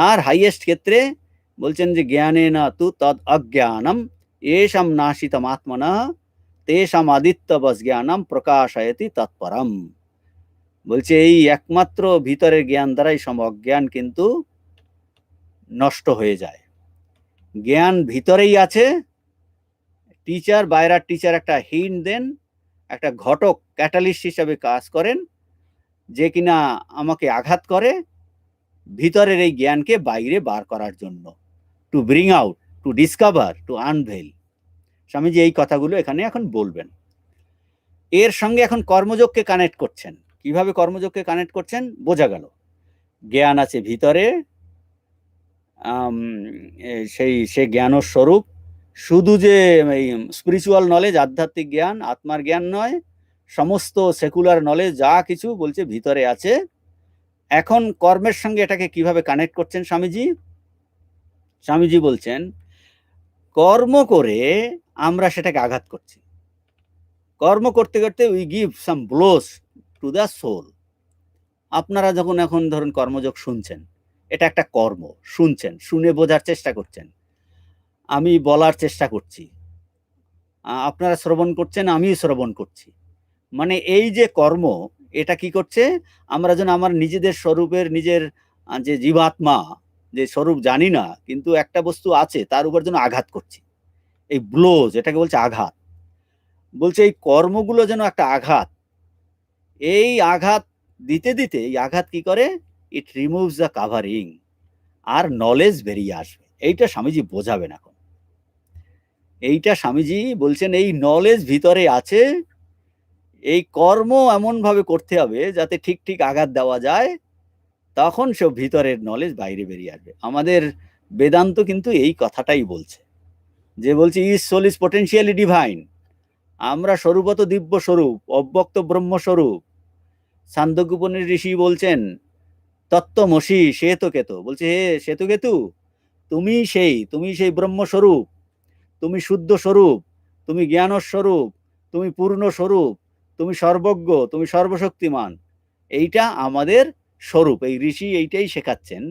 [SPEAKER 1] আর হাইয়েস্ট ক্ষেত্রে বলছেন যে জ্ঞানে না তু তদ অজ্ঞানম এষাম নাশিতম আত্মনা তেষাম আদিত্যবস জ্ঞানম প্রকাশয়তি তৎপরম। বলছে এই একমাত্র ভিতরের জ্ঞান দ্বারাই সব অজ্ঞান কিন্তু নষ্ট হয়ে যায়। জ্ঞান ভিতরেই আছে। বাইরের টিচার একটা হিন্ট দেন, একটা ঘটক, ক্যাটালিস্ট হিসাবে কাজ করেন, যে কিনা আমাকে আঘাত করে ভিতরের এই জ্ঞানকে বাইরে বার করার জন্য, to bring out, to discover, to unveil. Swamiji এই কথাগুলো এখানে এখন বলবেন। এর সঙ্গে এখন কর্মযোগকে কানেক্ট করছেন। কিভাবে কর্মযোগকে কানেক্ট করছেন বোঝা গেল। জ্ঞান আছে ভিতরে, সে জ্ঞানর স্বরূপ, শুধু যে এই স্পিরিচুয়াল নলেজ, আধ্যাত্মিক জ্ঞান, আত্মার জ্ঞান নয়, সমস্ত সেকুলার নলেজ যা কিছু বলছে ভিতরে আছে। এখন কর্মের সঙ্গে এটাকে কিভাবে কানেক্ট করছেন স্বামীজি? স্বামীজি বলছেন কর্ম করে আমরা সেটাকে আঘাত করছি। কর্ম করতে করতে we give some blows to the soul. আপনারা যখন এখন ধরুন কর্মযোগ শুনছেন, এটা একটা কর্ম, শুনছেন, শুনে বোঝার চেষ্টা করছেন, আমি বলার চেষ্টা করছি, আপনারা শ্রবণ করছেন, আমিও শ্রবণ করছি। মানে এই যে কর্ম, এটা কি করছে, আমরা যেন আমার নিজেদের স্বরূপের, নিজের যে জীবাত্মা, যে স্বরূপ জানি না কিন্তু একটা বস্তু আছে, তার উপর যেন আঘাত করছি। এই ব্লোজ, এটাকে বলছে আঘাত। বলছে এই কর্মগুলো যেন একটা আঘাত। এই আঘাত দিতে দিতে এই আঘাত কি করে, ইট রিমুভস দ্য কাভারিং, আর নলেজ বেরিয়ে আসবে। এইটা স্বামীজি বোঝাবেন এখন। এইটা স্বামীজি বলছেন এই নলেজ ভিতরে আছে, এই কর্ম এমন ভাবে করতে হবে যাতে ঠিক ঠিক আঘাত দেওয়া যায়, তখন সব ভিতরের নলেজ বাইরে বেরিয়ে আসবে। আমাদের বেদান্ত কিন্তু এই কথাটাই বলছে, যে বলছে is soul is potentially divine. আমরা স্বরূপত দিব্য স্বরূপ, অব্যক্ত ব্রহ্মস্বরূপ। ছান্দোগ্যোপনিষদ ঋষি বলছেন তত্ত্বমসি শ্বেতকেতু, বলছে হে শ্বেতকেতু, তুমি সেই ব্রহ্মস্বরূপ, তুমি শুদ্ধ স্বরূপ, তুমি জ্ঞান স্বরূপ, তুমি পূর্ণ স্বরূপ, তুমি সর্বজ্ঞ, তুমি সর্বশক্তিমান। এইটা আমাদের স্বরূপ। এই ঋষি এইটাই শেখাচ্ছেন।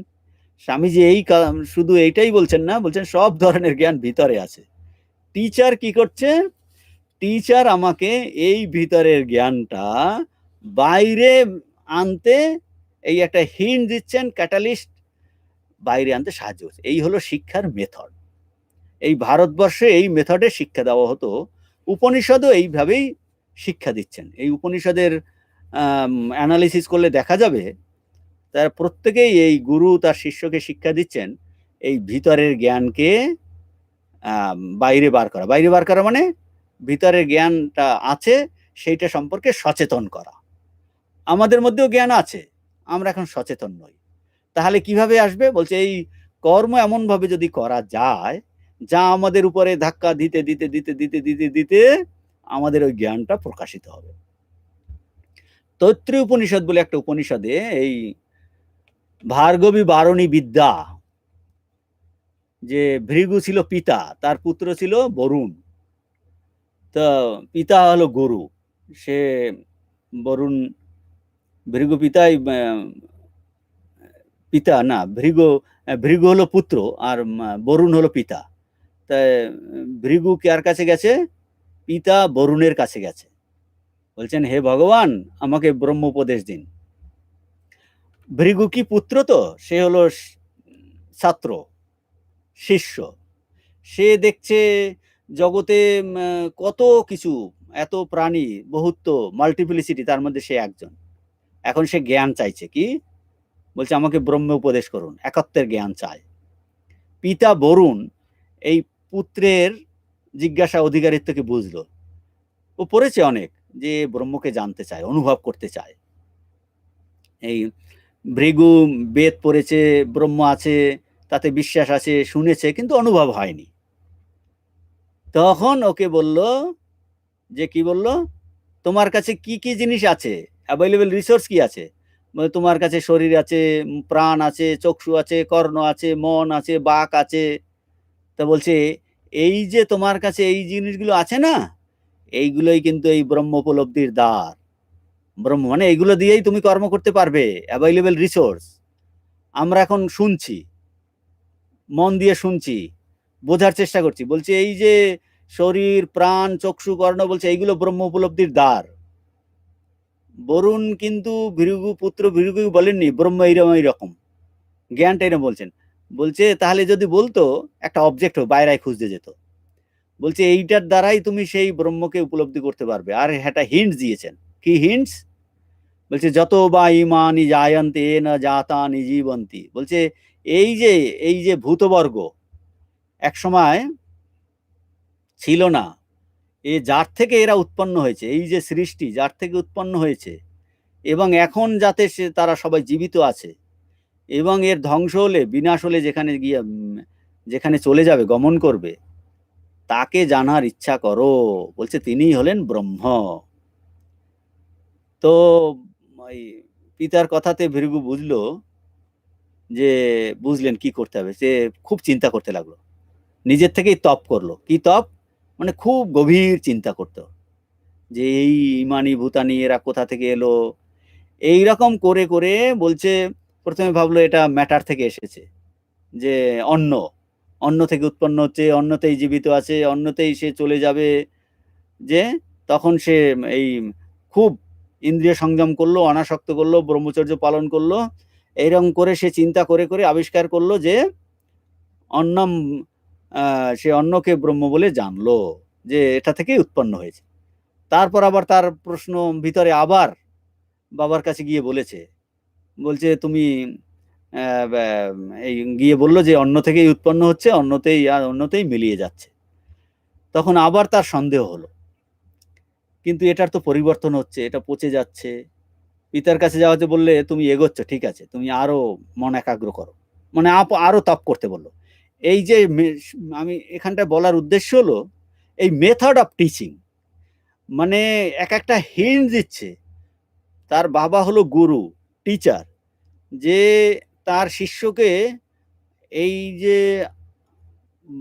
[SPEAKER 1] স্বামীজি এই শুধু এইটাই বলছেন না, বলছেন সব ধরনের জ্ঞান ভিতরে আছে। টিচার কি করছে, টিচার আমাকে এই ভিতরের জ্ঞানটা বাইরে আনতে এই একটা হিন্ট দিচ্ছেন, ক্যাটালিস্ট বাইরে আনতে সাহায্য করছে। এই হলো শিক্ষার মেথড। এই ভারতবর্ষে এই মেথডে শিক্ষা দেওয়া হতো, উপনিষদও এইভাবেই শিক্ষা দিচ্ছেন। এই উপনিষদের অ্যানালিসিস করলে দেখা যাবে তার প্রত্যেকেই এই গুরু তার শিষ্যকে শিক্ষা দিচ্ছেন এই ভিতরের জ্ঞানকে বাইরে বার করা। বাইরে বার করা মানে ভিতরের জ্ঞানটা আছে সেইটা সম্পর্কে সচেতন করা। আমাদের মধ্যেও জ্ঞান আছে, আমরা এখন সচেতন নই। তাহলে কিভাবে আসবে, বলছে এই কর্ম এমন ভাবে যদি করা যায়, যা আমাদের উপরে ধাক্কা দিতে দিতে দিতে দিতে দিতে দিতে আমাদের ওই জ্ঞানটা প্রকাশিত হবে। তৈত্রীয় উপনিষদ বলে একটা উপনিষদে এই ভার্গবী বারণী বিদ্যা, যে ভৃগু ছিল পিতা, তার পুত্র ছিল বরুণ। তো পিতা হলো গুরু, সে বরুণ, ভৃগু পিতাই পিতা না, ভৃগু হলো পুত্র আর বরুণ হলো পিতা। তাই ভৃগু কার কাছে গেছে, পিতা বরুণের কাছে গেছে, বলছেন হে ভগবান আমাকে ব্রহ্ম উপদেশ দিন। ভৃগু কি পুত্র, তো সে হলো ছাত্র, শিষ্য। সে দেখছে জগতে কত কিছু, এত প্রাণী, বহুত্ব, মাল্টিপ্লিসিটি, তার মধ্যে সে একজন। এখন সে জ্ঞান চাইছে, কি বলছে, আমাকে ব্রহ্ম উপদেশ করুন, একত্বের জ্ঞান চায়। পিতা বরুণ এই পুত্রের জিজ্ঞাসা অধিকারিত্বকে বুঝলো, ও পড়েছে অনেক, যে ব্রহ্মকে জানতে চায়, অনুভব করতে চায়। এই ভৃগু বেদ পড়েছে, ব্রহ্ম আছে, তাতে বিশ্বাস আছে, শুনেছে, কিন্তু অনুভব হয়নি। তখন ওকে বলল, যে কি বলল, তোমার কাছে কি কি জিনিস আছে, অ্যাভেলেবল রিসোর্স কি আছে, তোমার কাছে শরীর আছে, প্রাণ আছে, চক্ষু আছে, কর্ণ আছে, মন আছে, বাক আছে। তা বলছে এই যে তোমার কাছে এই জিনিসগুলো আছে না, এইগুলোই কিন্তু এই ব্রহ্ম উপলব্ধির দ্বার। ব্রহ্ম মানে এইগুলো দিয়েই তুমি কর্ম করতে পারবে, অ্যাভেলেবল রিসোর্স। আমরা এখন শুনছি, মন দিয়ে শুনছি, বোঝার চেষ্টা করছি, বলছে এই যে শরীর, প্রাণ, চক্ষু, কর্ণ, বলছে এইগুলো ব্রহ্ম উপলব্ধির দ্বার। বরুণ কিন্তু ভৃগু পুত্র ভৃগু বলেননি ব্রহ্ম এইরকম, জ্ঞানটা এরকম বলছেন। বলছে তাহলে যদি বলতো একটা অবজেক্ট বাইরে খুঁজতে যেত, বলছে এইটার দ্বারাই তুমি সেই ব্রহ্মকে উপলব্ধি করতে পারবে। আর একটা হিন্টস দিয়েছেন, কি হিন্টস, বলছে যত বা ইমানি জায়ন্তে না জাতানি জীবন্তি। বলছে এই যে ভূতবর্গ এক সময় ছিল না, যার থেকে এরা উৎপন্ন হয়েছে, এই যে সৃষ্টি যার থেকে উৎপন্ন হয়েছে, এবং এখন যাতে তারা সবাই জীবিত আছে এবং এর ধ্বংস হলে বিনাশ হলে যেখানে চলে যাবে, গমন করবে, তাকে জানার ইচ্ছা করো। বলছে তিনিই হলেন ব্রহ্ম। তো ওই পিতার কথাতে ভৃগু বুঝলেন কি করতে হবে। সে খুব চিন্তা করতে লাগলো, নিজের থেকেই তপ করলো। কি তপ? মানে খুব গভীর চিন্তা করতো যে এই ইমানি ভূতানি এরা কোথা থেকে এলো। এই রকম করে করে বলছে, প্রথমে ভাবলো এটা ম্যাটার থেকে এসেছে, যে অন্ন অন্ন থেকে উৎপন্ন হচ্ছে, অন্নতেই জীবিত আছে, অন্নতেই সে চলে যাবে। যে তখন সে এই খুব ইন্দ্রিয় সংযম করলো, অনাসক্ত করলো, ব্রহ্মচর্য পালন করলো। এইরকম করে সে চিন্তা করে করে আবিষ্কার করলো যে অন্নম, সে অন্নকে ব্রহ্ম বলে জানলো, যে এটা থেকেই উৎপন্ন হয়েছে। তারপর আবার তার প্রশ্ন ভিতরে আবার বাবার কাছে গিয়ে বলছে তুমি এই গিয়ে বললো যে অন্ন থেকেই উৎপন্ন হচ্ছে, অন্নতেই মিলিয়ে যাচ্ছে। তখন আবার তার সন্দেহ হলো, কিন্তু এটার তো পরিবর্তন হচ্ছে, এটা পচে যাচ্ছে। পিতার কাছে যাওয়াতে বললে তুমি এগোচ্ছ, ঠিক আছে, তুমি আরো মন একাগ্র করো, মানে আরো তপ করতে বললো। এই যে আমি এখানটা বলার উদ্দেশ্য হলো এই মেথড অফ টিচিং, মানে এক একটা হিন্ট দিচ্ছে। তার বাবা হলো গুরু, টিচার, যে তার শিষ্যকে এই যে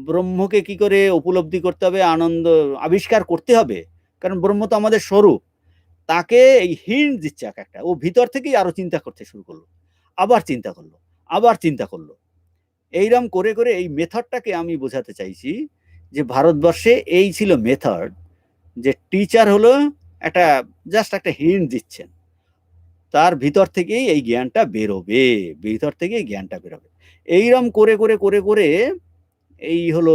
[SPEAKER 1] ব্রহ্মকে কি করে উপলব্ধি করতে হবে, আনন্দ আবিষ্কার করতে হবে, কারণ ব্রহ্ম তো আমাদের স্বরূপ। তাকে এই হিন্ট দিচ্ছে এক একটা। ও ভিতর থেকেই আরো চিন্তা করতে শুরু করলো, আবার চিন্তা করলো, আবার চিন্তা করলো। এইরকম করে করে এই মেথডটাকে আমি বোঝাতে চাইছি, যে ভারতবর্ষে এই ছিল মেথড, যে টিচার হলো একটা জাস্ট একটা হিন্ট দিচ্ছেন, তার ভিতর থেকেই এই জ্ঞানটা বেরোবে, ভিতর থেকেই জ্ঞানটা বেরোবে। এইরকম করে করে করে করে এই হলো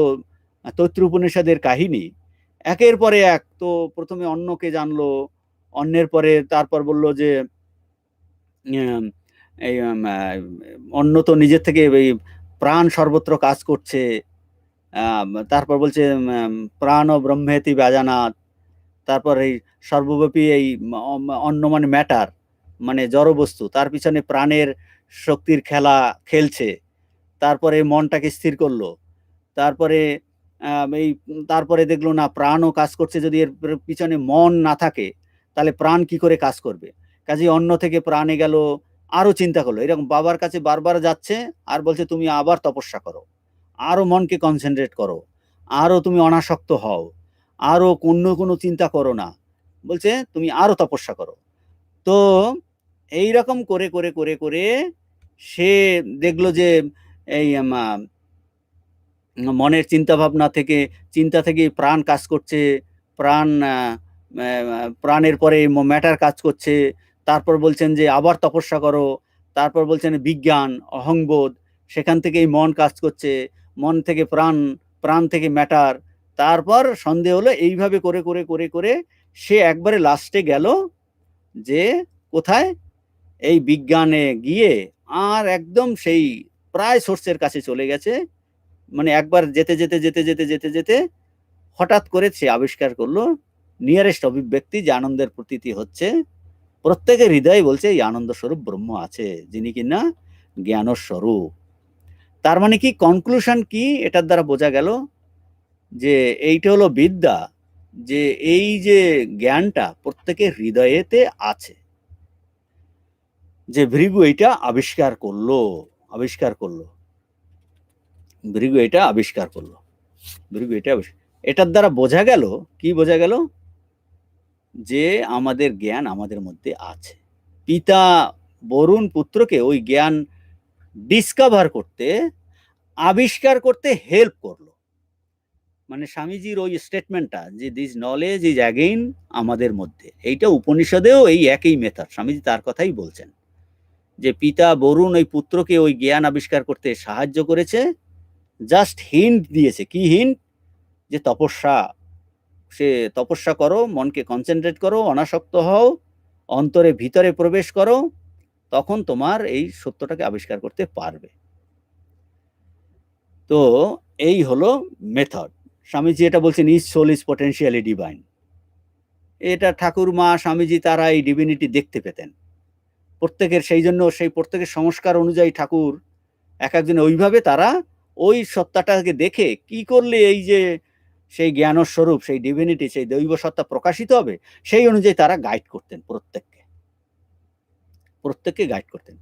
[SPEAKER 1] তৈত্র উপনিষদের কাহিনী। একের পরে এক, তো প্রথমে অন্নকে জানলো, অন্নের পরে তারপর বললো যে এই অন্য তো নিজের থেকে এই প্রাণ সর্বত্র কাজ করছে। তারপর বলছে প্রাণ ও ব্রহ্মেতি ব্যাজানাথ। তারপর এই সর্বব্যাপী এই অন্ন মানে ম্যাটার, মানে জড় বস্তু, তার পিছনে প্রাণের শক্তির খেলা খেলছে। তারপরে মনটাকে স্থির করলো। তারপরে এই তারপরে দেখলো না, প্রাণও কাজ করছে, যদি এর পিছনে মন না থাকে তাহলে প্রাণ কি করে কাজ করবে। কাজে অন্য থেকে প্রাণে গেল, আরো চিন্তা করলো। এরকম বাবার কাছে বারবার যাচ্ছে আর বলছে তুমি আবার তপস্যা করো, আরো মনকে কনসেন্ট্রেট করো, আরো তুমি অনাসক্ত হও, আরো কোনো চিন্তা করো না, বলছে তুমি আরো তপস্যা করো। তো এই রকম করে করে করে করে সে দেখলো যে এই মনের চিন্তা থেকে প্রাণ কাজ করছে, প্রাণ প্রাণের পরে ম্যাটার কাজ করছে। তারপর বলছেন যে আবার তপস্যা করো। তারপর বলছেন বিজ্ঞান, অহংবোধ, সেখান থেকেই মন কাজ করছে, মন থেকে প্রাণ, প্রাণ থেকে ম্যাটার। তারপর সন্দেহ হলো। এইভাবে করে করে করে করে সে একবারে লাস্টে গেল যে কোথায়, এই বিজ্ঞানে গিয়ে আর একদম সেই প্রায় সোর্সের কাছে চলে গেছে। মানে একবার যেতে যেতে যেতে যেতে যেতে যেতে হঠাৎ করে সে আবিষ্কার করলো নিয়ারেস্ট অভিব্যক্তি, যে আনন্দের প্রতীতি হচ্ছে প্রত্যেকের হৃদয়ে, বলছে এই আনন্দ স্বরূপ ব্রহ্ম আছে, যিনি কিনা জ্ঞান স্বরূপ। তার মানে কি কনক্লুশন কি এটার দ্বারা বোঝা গেল, যে এইটা হলো বিদ্যা, যে এই যে জ্ঞানটা প্রত্যেকের হৃদয়েতে আছে, যে ভৃগু এইটা আবিষ্কার করলো। ভৃগু এটা আবিষ্কার করলো। এটার দ্বারা বোঝা গেল, কি বোঝা গেল, যে আমাদের জ্ঞান আমাদের মধ্যে আছে। পিতা বরুণ পুত্রকে ওই জ্ঞান ডিসকভার করতে, আবিষ্কার করতে হেল্প করলো। মানে স্বামীজির ওই স্টেটমেন্টটা, যে দিস নলেজ ইজ অ্যাগেইন আমাদের মধ্যে, এইটা উপনিষদেও এই একই মেথড, স্বামীজি তার কথাই বলছেন, যে পিতা বরুণ ওই পুত্রকে ওই জ্ঞান আবিষ্কার করতে সাহায্য করেছে, জাস্ট হিন্ট দিয়েছে। কি হিন্ট? যে তপস্যা করো, মনকে কনসেন্ট্রেট করো, অনাসক্ত হও, অন্তরে ভিতরে প্রবেশ করো, তখন তোমার এই সত্যটাকে আবিষ্কার করতে পারবে। তো এই হলো মেথড। স্বামীজি এটা বলছেন, is soul is potentially divine. এটা ঠাকুর মা স্বামীজি তারা এই ডিভিনিটি দেখতে পেতেন। প্রত্যেকের সেই জন্য সেই প্রত্যেকের সংস্কার অনুযায়ী ঠাকুর এক একজন ওইভাবে তারা ওই সত্তাটাকে দেখে কি করলে এই যে সেই জ্ঞানস্বরূপ সেই ডিভিনিটি সেই দৈব সত্তা প্রকাশিত হবে সেই অনুযায়ী তারা গাইড করতেন, প্রত্যেককে গাইড করতেন।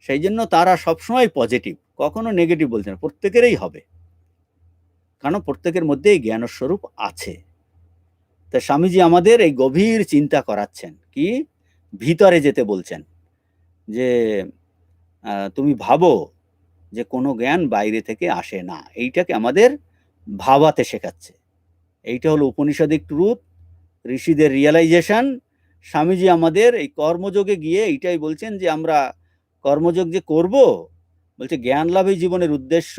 [SPEAKER 1] সেই জন্য তারা সবসময় পজিটিভ, কখনো নেগেটিভ বলতেন না, প্রত্যেকেরই হবে, কারণ প্রত্যেকের মধ্যে এই জ্ঞানস্বরূপ আছে। তা স্বামীজি আমাদের এই গভীর চিন্তা করাচ্ছেন, কি ভিতরে যেতে বলছেন, যে তুমি ভাবো যে কোনো জ্ঞান বাইরে থেকে আসে না, এইটাকে আমাদের ভাবাতে শেখাচ্ছে। এইটা হলো উপনিষদিক ট্রুথ, ঋষিদের রিয়েলাইজেশন। স্বামীজি আমাদের এই কর্মযোগে গিয়ে এইটাই বলছেন যে আমরা কর্মযোগ যে করব, বলছে জ্ঞান লাভই জীবনের উদ্দেশ্য,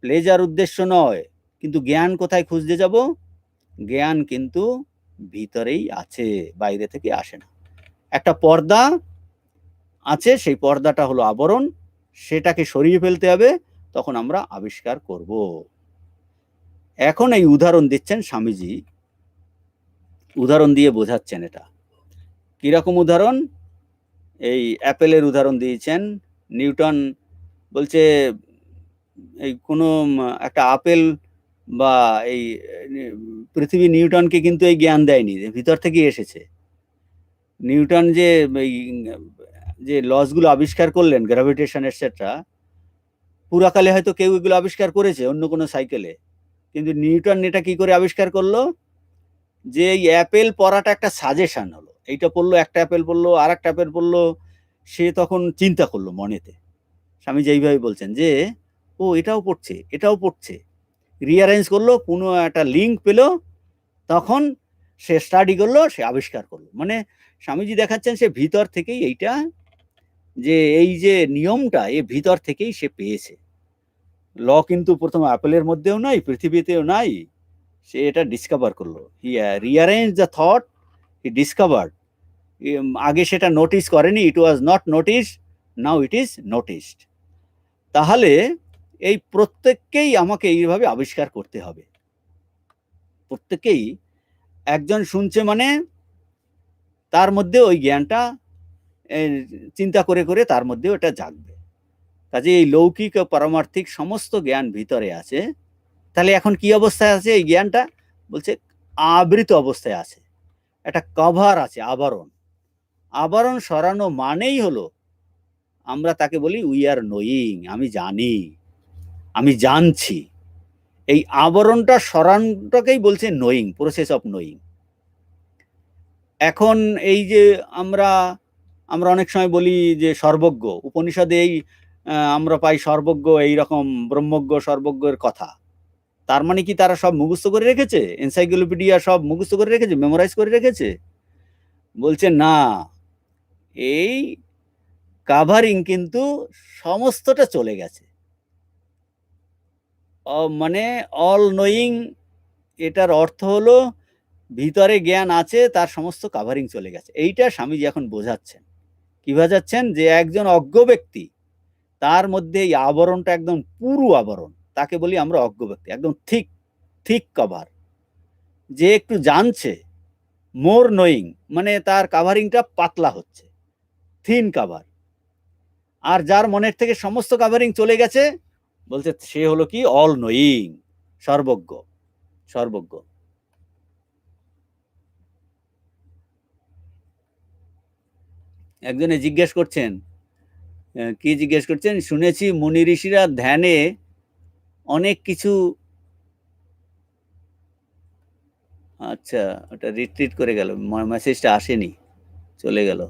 [SPEAKER 1] প্লেজার উদ্দেশ্য নয়। কিন্তু জ্ঞান কোথায় খুঁজতে যাব? জ্ঞান কিন্তু ভিতরেই আছে, বাইরে থেকে আসে না। একটা পর্দা আছে, সেই পর্দাটা হলো আবরণ, সেটাকে সরিয়ে ফেলতে হবে, তখন আমরা আবিষ্কার করব। এখন এই উদাহরণ দিচ্ছেন স্বামীজি, উদাহরণ দিয়ে বোঝাচ্ছেন। এটা কিরকম উদাহরণ? এই অ্যাপেলের উদাহরণ দিয়েছেন। নিউটন বলছে এই কোনো একটা আপেল বা এই পৃথিবী নিউটনকে কিন্তু এই জ্ঞান দেয়নি, ভিতর থেকেই এসেছে। নিউটন যে এই যে লসগুলো আবিষ্কার করলেন, গ্র্যাভিটেশন এটসেট্রা, পুরাকালে হয়তো কেউ এগুলো আবিষ্কার করেছে অন্য কোনো সাইকেলে, কিন্তু নিউটন এটা কি করে আবিষ্কার করলো? যে এই অ্যাপেল পড়াটা একটা সাজেশন হলো, এইটা পড়লো, একটা অ্যাপেল পড়লো, আর একটা অ্যাপেল পড়লো, সে তখন চিন্তা করলো মনেতে। স্বামীজি এইভাবে বলছেন যে ও এটাও পড়ছে, এটাও পড়ছে, রিঅ্যারেঞ্জ করলো, কোনো একটা লিঙ্ক পেলো, তখন সে স্টাডি করলো, সে আবিষ্কার করলো। মানে স্বামীজি দেখাচ্ছেন সে ভিতর থেকেই এইটা, যে এই যে নিয়মটা এ ভিতর থেকেই সে পেয়েছে। ল কিন্তু প্রথম অ্যাপেলের মধ্যেও নাই, পৃথিবীতেও নাই, সে এটা ডিসকভার করলো। He rearrange the thought, he discovered. আগে সেটা নোটিস করেনি, it was not notice, now it is noticed. তাহলে এই প্রত্যেককেই আমাকে এইভাবে আবিষ্কার করতে হবে। প্রত্যেককেই, একজন শুনছে মানে তার মধ্যে ওই জ্ঞানটা চিন্তা করে করে তার মধ্যে ওটা জাগবে। কাজে এই লৌকিক ও পারমার্থিক সমস্ত জ্ঞান ভিতরে আছে। তাহলে এখন কি অবস্থায় আছে এই জ্ঞানটা? বলছে আবৃত অবস্থায় আছে, একটা কভার আছে, আবরণ। আবরণ সরানো মানেই হলো আমরা তাকে বলি উই আর নোয়িং, আমি জানি, আমি জানছি। এই আবরণটা সরানোটাকেই বলছে নোয়িং, প্রসেস অফ নোয়িং। এখন এই যে আমরা আমরা অনেক সময় বলি যে সর্বজ্ঞ, উপনিষদে এই আমরা পাই সর্বজ্ঞ, এইরকম ব্রহ্মজ্ঞ সর্বজ্ঞের কথা। তার মানে কি তারা সব মুখস্থ করে রেখেছে, এনসাইক্লোপিডিয়া সব মুখস্থ করে রেখেছে, মেমোরাইজ করে রেখেছে? বলছে না, এই কাভারিং কিন্তু সমস্তটা চলে গেছে। মানে অল নোয়িং, এটার অর্থ হলো ভিতরে জ্ঞান আছে, তার সমস্ত কাভারিং চলে গেছে। এইটা স্বামীজি এখন বোঝাচ্ছেন। কি বোঝাচ্ছেন? যে একজন অজ্ঞ ব্যক্তি, তার মধ্যে এই আবরণটা একদম পুরু আবরণ, তাকে বলি আমরা অজ্ঞ ব্যক্তি, একদম থিক কভার। যে একটু জানছে, মোর নোয়িং, মানে তার কাভারিংটা পাতলা হচ্ছে, থিন কাভার। আর যার মনের থেকে সমস্ত কাভারিং চলে গেছে, বলছে সে হলো কি অল নোয়িং, সর্বজ্ঞ, সর্বজ্ঞ। একজনে জিজ্ঞেস করছেন, কি জিজ্ঞেস করছেন? শুনেছি মুনি ঋষিরা ধ্যানে অনেক কিছু, আচ্ছা ওটা রিট্রিট করে গেল, মেসেজটা আসেনি, চলে গেল।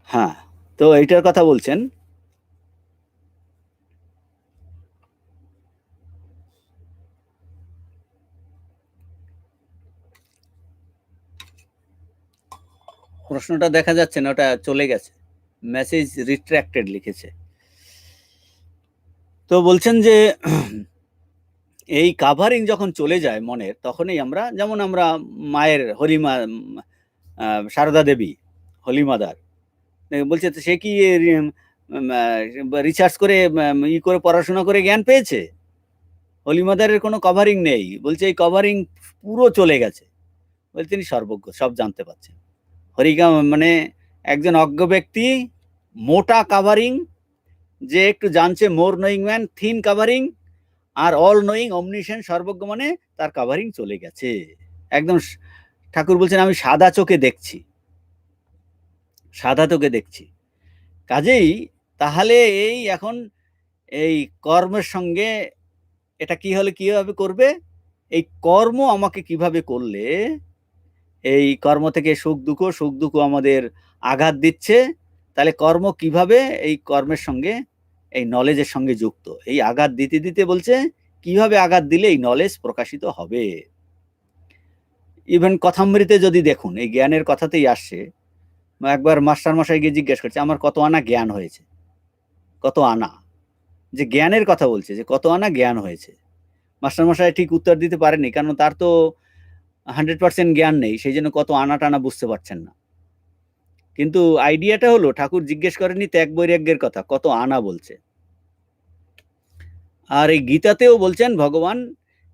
[SPEAKER 1] হ্যাঁ, তো এইটার কথা বলছেন। প্রশ্নটা দেখা যাচ্ছে না, ওটা চলে গেছে, মেসেজ রিট্র্যাক্টেড লিখেছে। তো বলছেন যে এই কাভারিং যখন চলে যায় মনের, তখনই আমরা, যেমন আমরা মায়ের হলিমা, সারদা দেবী, হোলি মাদার, বলছে সে কি রিসার্চ করে ই করে পড়াশোনা করে জ্ঞান পেয়েছে? হোলি মাদারের কোনো কভারিং নেই, বলছে এই কভারিং পুরো চলে গেছে। বলছে তিনি সর্বজ্ঞ, সব জানতে পারছেন। হরিকা মানে একজন অজ্ঞ ব্যক্তি, মোটা কাভারিং, যে একটু জানছে, মোর নোয়িং ম্যান, থিন কাভারিং, আর অল নোয়িং অমনিশেন্ট, সর্বজ্ঞ মানে তার কাভারিং চলে গেছে একদম। ঠাকুর বলছেন আমি সাদা চোখে দেখছি, সাদা চোখে দেখছি। কাজেই তাহলে এই এখন এই কর্মের সঙ্গে এটা কি হলে কিভাবে করবে, এই কর্ম আমাকে কিভাবে করলে এই কর্ম থেকে সুখ দুঃখ আমাদের আঘাত দিচ্ছে, তাহলে কর্ম কিভাবে এই কর্মের সঙ্গে এই নলেজের সঙ্গে যুক্ত, এই আঘাত দিতে দিতে বলছে কিভাবে আঘাত দিলে এই নলেজ প্রকাশিত হবে। ইভেন কথামৃতে যদি দেখুন, এই জ্ঞানের কথাতেই আসছে। একবার মাস্টার মশাই গিয়ে জিজ্ঞেস করছে আমার কত আনা জ্ঞান হয়েছে, কত আনা, যে জ্ঞানের কথা বলছে, যে কত আনা জ্ঞান হয়েছে। মাস্টার মশাই ঠিক উত্তর দিতে পারেনি, কারণ তার তো 100% জ্ঞান নেই, সেই জন্য কত আনা টানা বুঝতে পারছেন না। কিন্তু আইডিয়াটা হলো ঠাকুর জিজ্ঞেস করেনি ত্যাগ বৈরাগ্যের কথা, কত আনা বলছে। আর এই গীতাতেও বলছেন ভগবান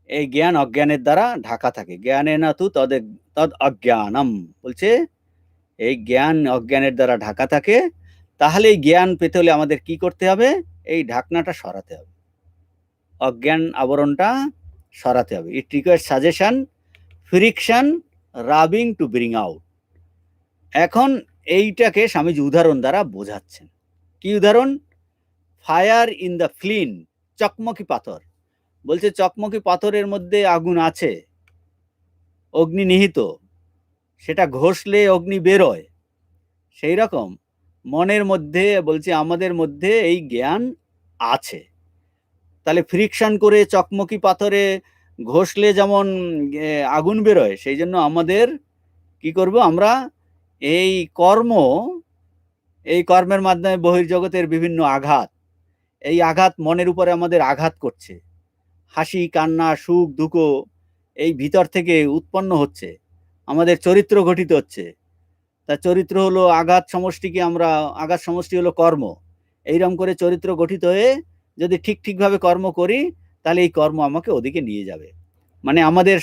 [SPEAKER 1] এই জ্ঞান অজ্ঞানের দ্বারা ঢাকা থাকে, জ্ঞানে না তু তদ অজ্ঞানম, বলছে এই জ্ঞান অজ্ঞানের দ্বারা ঢাকা থাকে। তাহলে এই জ্ঞান পেতে হলে আমাদের কি করতে হবে, এই ঢাকনাটা সরাতে হবে, অজ্ঞান আবরণটা সরাতে হবে। It requires suggestion, friction, rubbing two bring out. এখন এইটাকে স্বামীজি উদাহরণ দ্বারা বোঝাচ্ছেন। কি উদাহরণ? ফায়ার ইন দ্য ফ্লিন, চকমকি পাথর। বলছে চকমকি পাথরের মধ্যে আগুন আছে, অগ্নি নিহিত, সেটা ঘষলে অগ্নি বেরোয়। সেই রকম মনের মধ্যে বলছে আমাদের মধ্যে এই জ্ঞান আছে। তাহলে ফ্রিকশন করে চকমকি পাথরে ঘষলে যেমন আগুন বেরোয়, সেই জন্য আমাদের কি করব, আমরা এই কর্ম, এই কর্মের মাধ্যমে বহির্জগতের বিভিন্ন আঘাত, এই আঘাত মনের উপরে আমাদের আঘাত করছে, হাসি কান্না সুখ দুঃখ এই ভিতর থেকে উৎপন্ন হচ্ছে, আমাদের চরিত্র গঠিত হচ্ছে। তার চরিত্র হলো আঘাত সমষ্টিকে আমরা, আঘাত সমষ্টি হলো কর্ম। এইরকম করে চরিত্র গঠিত হয়ে যদি ঠিকভাবে কর্ম করি, তাহলে এই কর্ম আমাকে ওদিকে নিয়ে যাবে। মানে আমাদের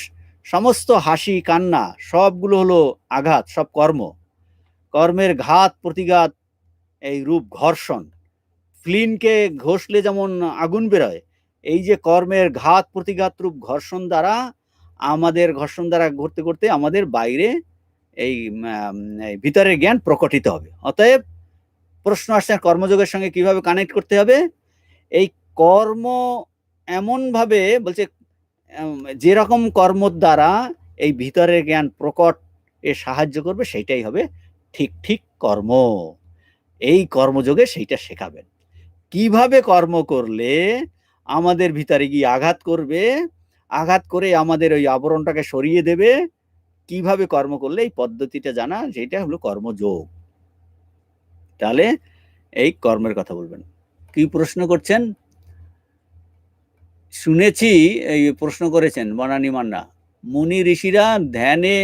[SPEAKER 1] সমস্ত হাসি কান্না সবগুলো হলো আঘাত, সব কর্ম, কর্মের ঘাত প্রতিঘাত, এই রূপ ঘর্ষণ। ফ্লিনকে ঘষলে যেমন আগুন বেরোয়, এই যে কর্মের ঘাত প্রতিঘাত রূপ ঘর্ষণ দ্বারা, আমাদের ঘর্ষণ দ্বারা ঘটতে করতে আমাদের বাইরে এই ভিতরের জ্ঞান প্রকটিত হবে। অতএব প্রশ্ন আসছে কর্মযোগের সঙ্গে কিভাবে কানেক্ট করতে হবে। এই কর্ম এমন ভাবে বলছে যেরকম কর্ম দ্বারা এই ভিতরের জ্ঞান প্রকট এ সাহায্য করবে, সেইটাই হবে ঠিক ঠিক কর্ম। এই কর্মযোগে সেইটা শেখাবেন কিভাবে কর্ম করলে আমাদের ভিতরে গিয়ে আঘাত করবে, আঘাত করে আমাদের ওই আবরণটাকে সরিয়ে দেবে, কিভাবে কর্ম করলে এই পদ্ধতিটা জানা, যেটা হলো কর্মযোগ। তাহলে এই কর্মের কথা বলবেন। কি প্রশ্ন করছেন? শুনেছি এই প্রশ্ন করেছেন বনানী মান্না, মুনি ঋষিরা ধ্যানে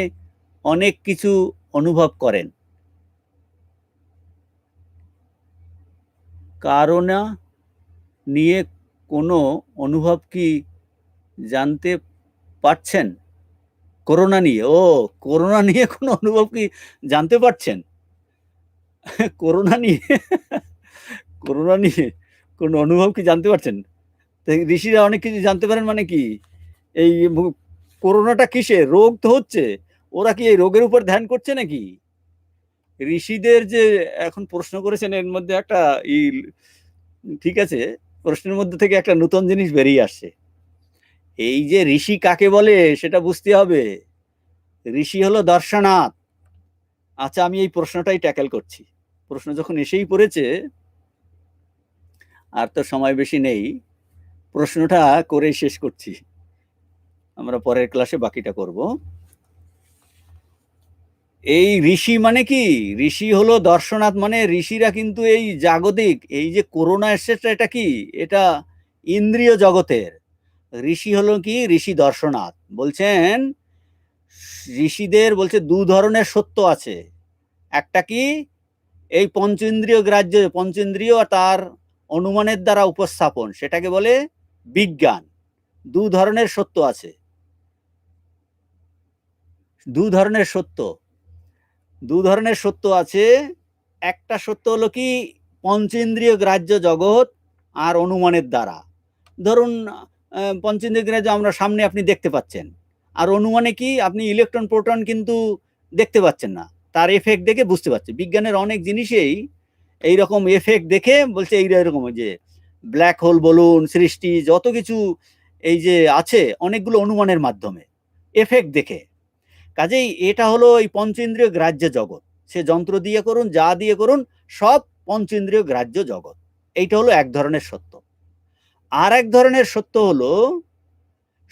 [SPEAKER 1] অনেক কিছু অনুভব করেন, কারণ নিয়ে কোনো অনুভব কি জানতে পারছেন? করোনা নিয়ে, ও করোনা নিয়ে কোনো অনুভব কি জানতে পারছেন? করোনা নিয়ে, করোনা নিয়ে কোনো অনুভব কি জানতে পারছেন? ঋষিরা অনেক কিছু জানতে পারেন মানে কি, এই করোনাটা কিসের রোগ তো হচ্ছে, ওরা কি এই রোগের উপর ধ্যান করছে নাকি? ঋষিদের যে এখন প্রশ্ন করেছেন এর মধ্যে একটা ঠিক আছে, প্রশ্নের মধ্যে থেকে একটা নতুন জিনিস বেরিয়ে আসছে। এই যে ঋষি কাকে বলে সেটা বুঝতে হবে। ঋষি হলো দর্শনাথ। আচ্ছা, আমি এই প্রশ্নটাই ট্যাকেল করছি। প্রশ্ন যখন এসেই পড়েছে, আর তো সময় বেশি নেই, প্রশ্নটা করেই শেষ করছি, আমরা পরের ক্লাসে বাকিটা করব। এই ঋষি মানে কি? ঋষি হলো দর্শনাথ, মানে ঋষিরা কিন্তু এই জাগতিক, এই যে করোনা এসেছে এটা কি, এটা ইন্দ্রিয় জগতের। ঋষি হলো কি? ঋষি দর্শনাথ। বলছেন ঋষিদের বলছে দু ধরনের সত্য আছে। একটা কি, এই পঞ্চেন্দ্রিয় গ্রাহ্য, পঞ্চেন্দ্রিয় তার অনুমানের দ্বারা উপস্থাপন, সেটাকে বলে বিজ্ঞান। দু ধরনের সত্য আছে, দু ধরনের সত্য, দু ধরনের সত্য আছে। একটা সত্য হলো কি পঞ্চেন্দ্রিয় গ্রাহ্য জগৎ আর অনুমানের দ্বারা। ধরুন পঞ্চেন্দ্রিয় গ্রাহ্য আমরা সামনে আপনি দেখতে পাচ্ছেন, আর অনুমানে কি আপনি ইলেকট্রন প্রোটন কিন্তু দেখতে পাচ্ছেন না, তার এফেক্ট দেখে বুঝতে পারছে। বিজ্ঞানের অনেক জিনিসেই এইরকম এফেক্ট দেখে বলছে এইরকম, যে ব্ল্যাক হোল বলুন, সৃষ্টি, যত কিছু এই যে আছে অনেকগুলো অনুমানের মাধ্যমে এফেক্ট দেখে। কাজেই এটা হলো এই পঞ্চেন্দ্রিয় গ্রাহ্য জগৎ। সে যন্ত্র দিয়ে করুন, যা দিয়ে করুন, সব পঞ্চেন্দ্রিয় গ্রাহ্য জগৎ। এইটা হলো এক ধরনের সত্য। আর এক ধরনের সত্য হলো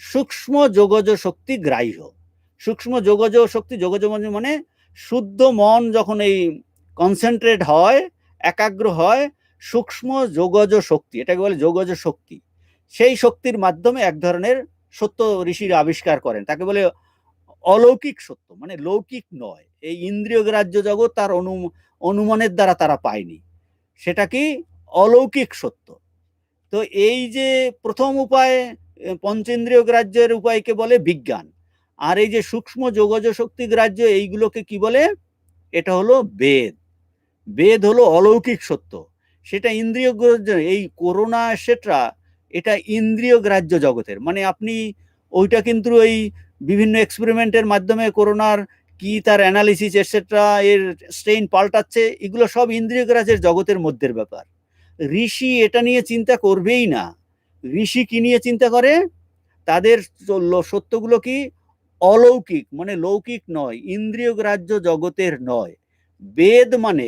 [SPEAKER 1] সূক্ষ্ম যোগজ শক্তি গ্রাহ্য। সূক্ষ্ম যোগজ শক্তি, যোগজ মানে শুদ্ধ মন যখন এই কনসেন্ট্রেট হয়, একাগ্র হয়, সূক্ষ্ম যোগজ শক্তি, এটাকে বলে যোগজ শক্তি। সেই শক্তির মাধ্যমে এক ধরনের সত্য ঋষিরা আবিষ্কার করেন, তাকে বলে অলৌকিক সত্য, মানে লৌকিক নয়। এই ইন্দ্রিয় গ্রাহ্য জগৎ তার অনুমানের দ্বারা তারা পায়নি, সেটা কি অলৌকিক সত্য। তো এই যে প্রথম উপায় পঞ্চেন্দ্রিয় গ্রাহ্যের উপায়কে বলে বিজ্ঞান, আর এই যে সূক্ষ্ম যোগজ শক্তি গ্রাহ্য এইগুলোকে কি বলে? এটা হলো বেদ। বেদ হলো অলৌকিক সত্য, সেটা ইন্দ্রিয় গ্রাহ্য। এই করোনা সেটা এটা ইন্দ্রিয় গ্রাহ্য জগতের, মানে আপনি ওইটা কিন্তু ওই বিভিন্ন এক্সপেরিমেন্টের মাধ্যমে করোনার কি তার অ্যানালিসিস এটসেট্রা, এর স্ট্রেইন পাল্টাচ্ছে, এগুলো সব ইন্দ্রিয় গ্রাহ্যের জগতের মধ্যের ব্যাপার। ঋষি এটা নিয়ে চিন্তা করবেই না। ঋষি কি নিয়ে চিন্তা করে? তাদের সত্যগুলো কি অলৌকিক, মানে লৌকিক নয়, ইন্দ্রিয় গ্রাহ্য জগতের নয়। বেদ মানে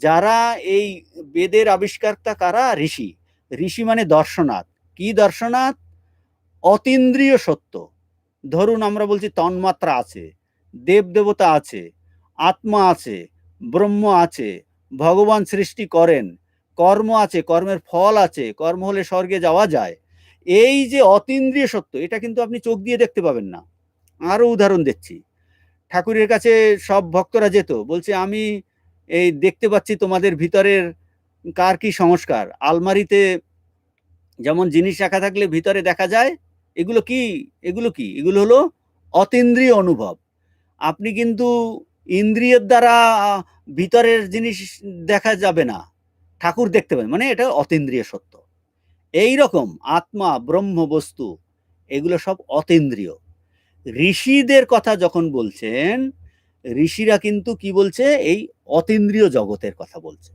[SPEAKER 1] যারা এই বেদের আবিষ্কারটা কারা? ঋষি। ঋষি মানে দর্শনাথ। কি দর্শনাথ? অতীন্দ্রিয় সত্য। ধরুন আমরা বলছি তন্মাত্রা আছে, দেব দেবতা আছে, আত্মা আছে, ব্রহ্ম আছে, ভগবান সৃষ্টি করেন, কর্ম আছে, কর্মের ফল আছে, কর্ম হলে স্বর্গে যাওয়া যায়। এই যে অতীন্দ্রিয় সত্য, এটা কিন্তু আপনি চোখ দিয়ে দেখতে পাবেন না। আরো উদাহরণ দিচ্ছি। ঠাকুরের কাছে সব ভক্তরা যেত, বলছে আমি এই দেখতে পাচ্ছি তোমাদের ভিতরের কার কি সংস্কার। আলমারিতে যেমন জিনিস রাখা থাকলে ভিতরে দেখা যায়, এগুলো কি? এগুলো কি? এগুলো হলো অতীন্দ্রিয় অনুভব। আপনি কিন্তু ইন্দ্রিয়ের দ্বারা ভিতরের জিনিস দেখা যাবে না, ঠাকুর দেখতে পাবেন, মানে এটা অতীন্দ্রিয় সত্য। এই রকম আত্মা, ব্রহ্ম, বস্তু, এগুলো সব অতীন্দ্রিয়। ঋষিদের কথা যখন বলছেন, ঋষিরা কিন্তু কি বলছে? এই অতীন্দ্রিয় জগতের কথা বলছে।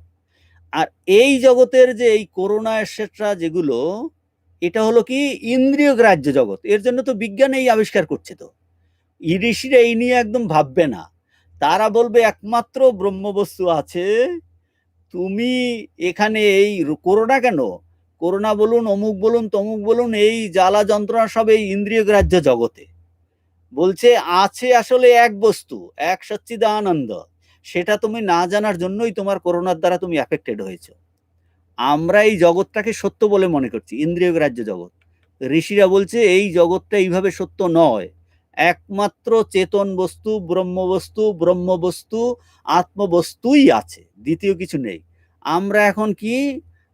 [SPEAKER 1] আর এই জগতের যে এই করোনা এটসেট্রা যেগুলো, এটা হলো কি ইন্দ্রিয় গ্রাহ্য জগৎ। এর জন্য তো বিজ্ঞান এই আবিষ্কার করছে। তো ঋষিরা এই নিয়ে একদম ভাববে না। তারা বলবে একমাত্র ব্রহ্মবস্তু আছে, তুমি এখানে এই করোনা কেন, করোনা বলুন, অমুক বলুন, তমুক বলুন, এই জ্বালা যন্ত্রণা সব এই ইন্দ্রিয় গ্রাহ্য জগতে। বলছে আছে আসলে এক বস্তু, এক সচ্চিদানন্দ, সেটা তুমি না জানার জন্যই তোমার করোনার দ্বারা তুমি অ্যাফেক্টেড হয়েছে। আমরা এই জগৎটাকে সত্য বলে মনে করছি, ইন্দ্রিয় গ্রাহ্য জগৎ। ঋষিরা বলছে এই জগৎটা এইভাবে সত্য নয়, একমাত্র চেতন বস্তু, ব্রহ্মবস্তু, ব্রহ্মবস্তু, আত্মবস্তুই আছে, দ্বিতীয় কিছু নেই। আমরা এখন কি?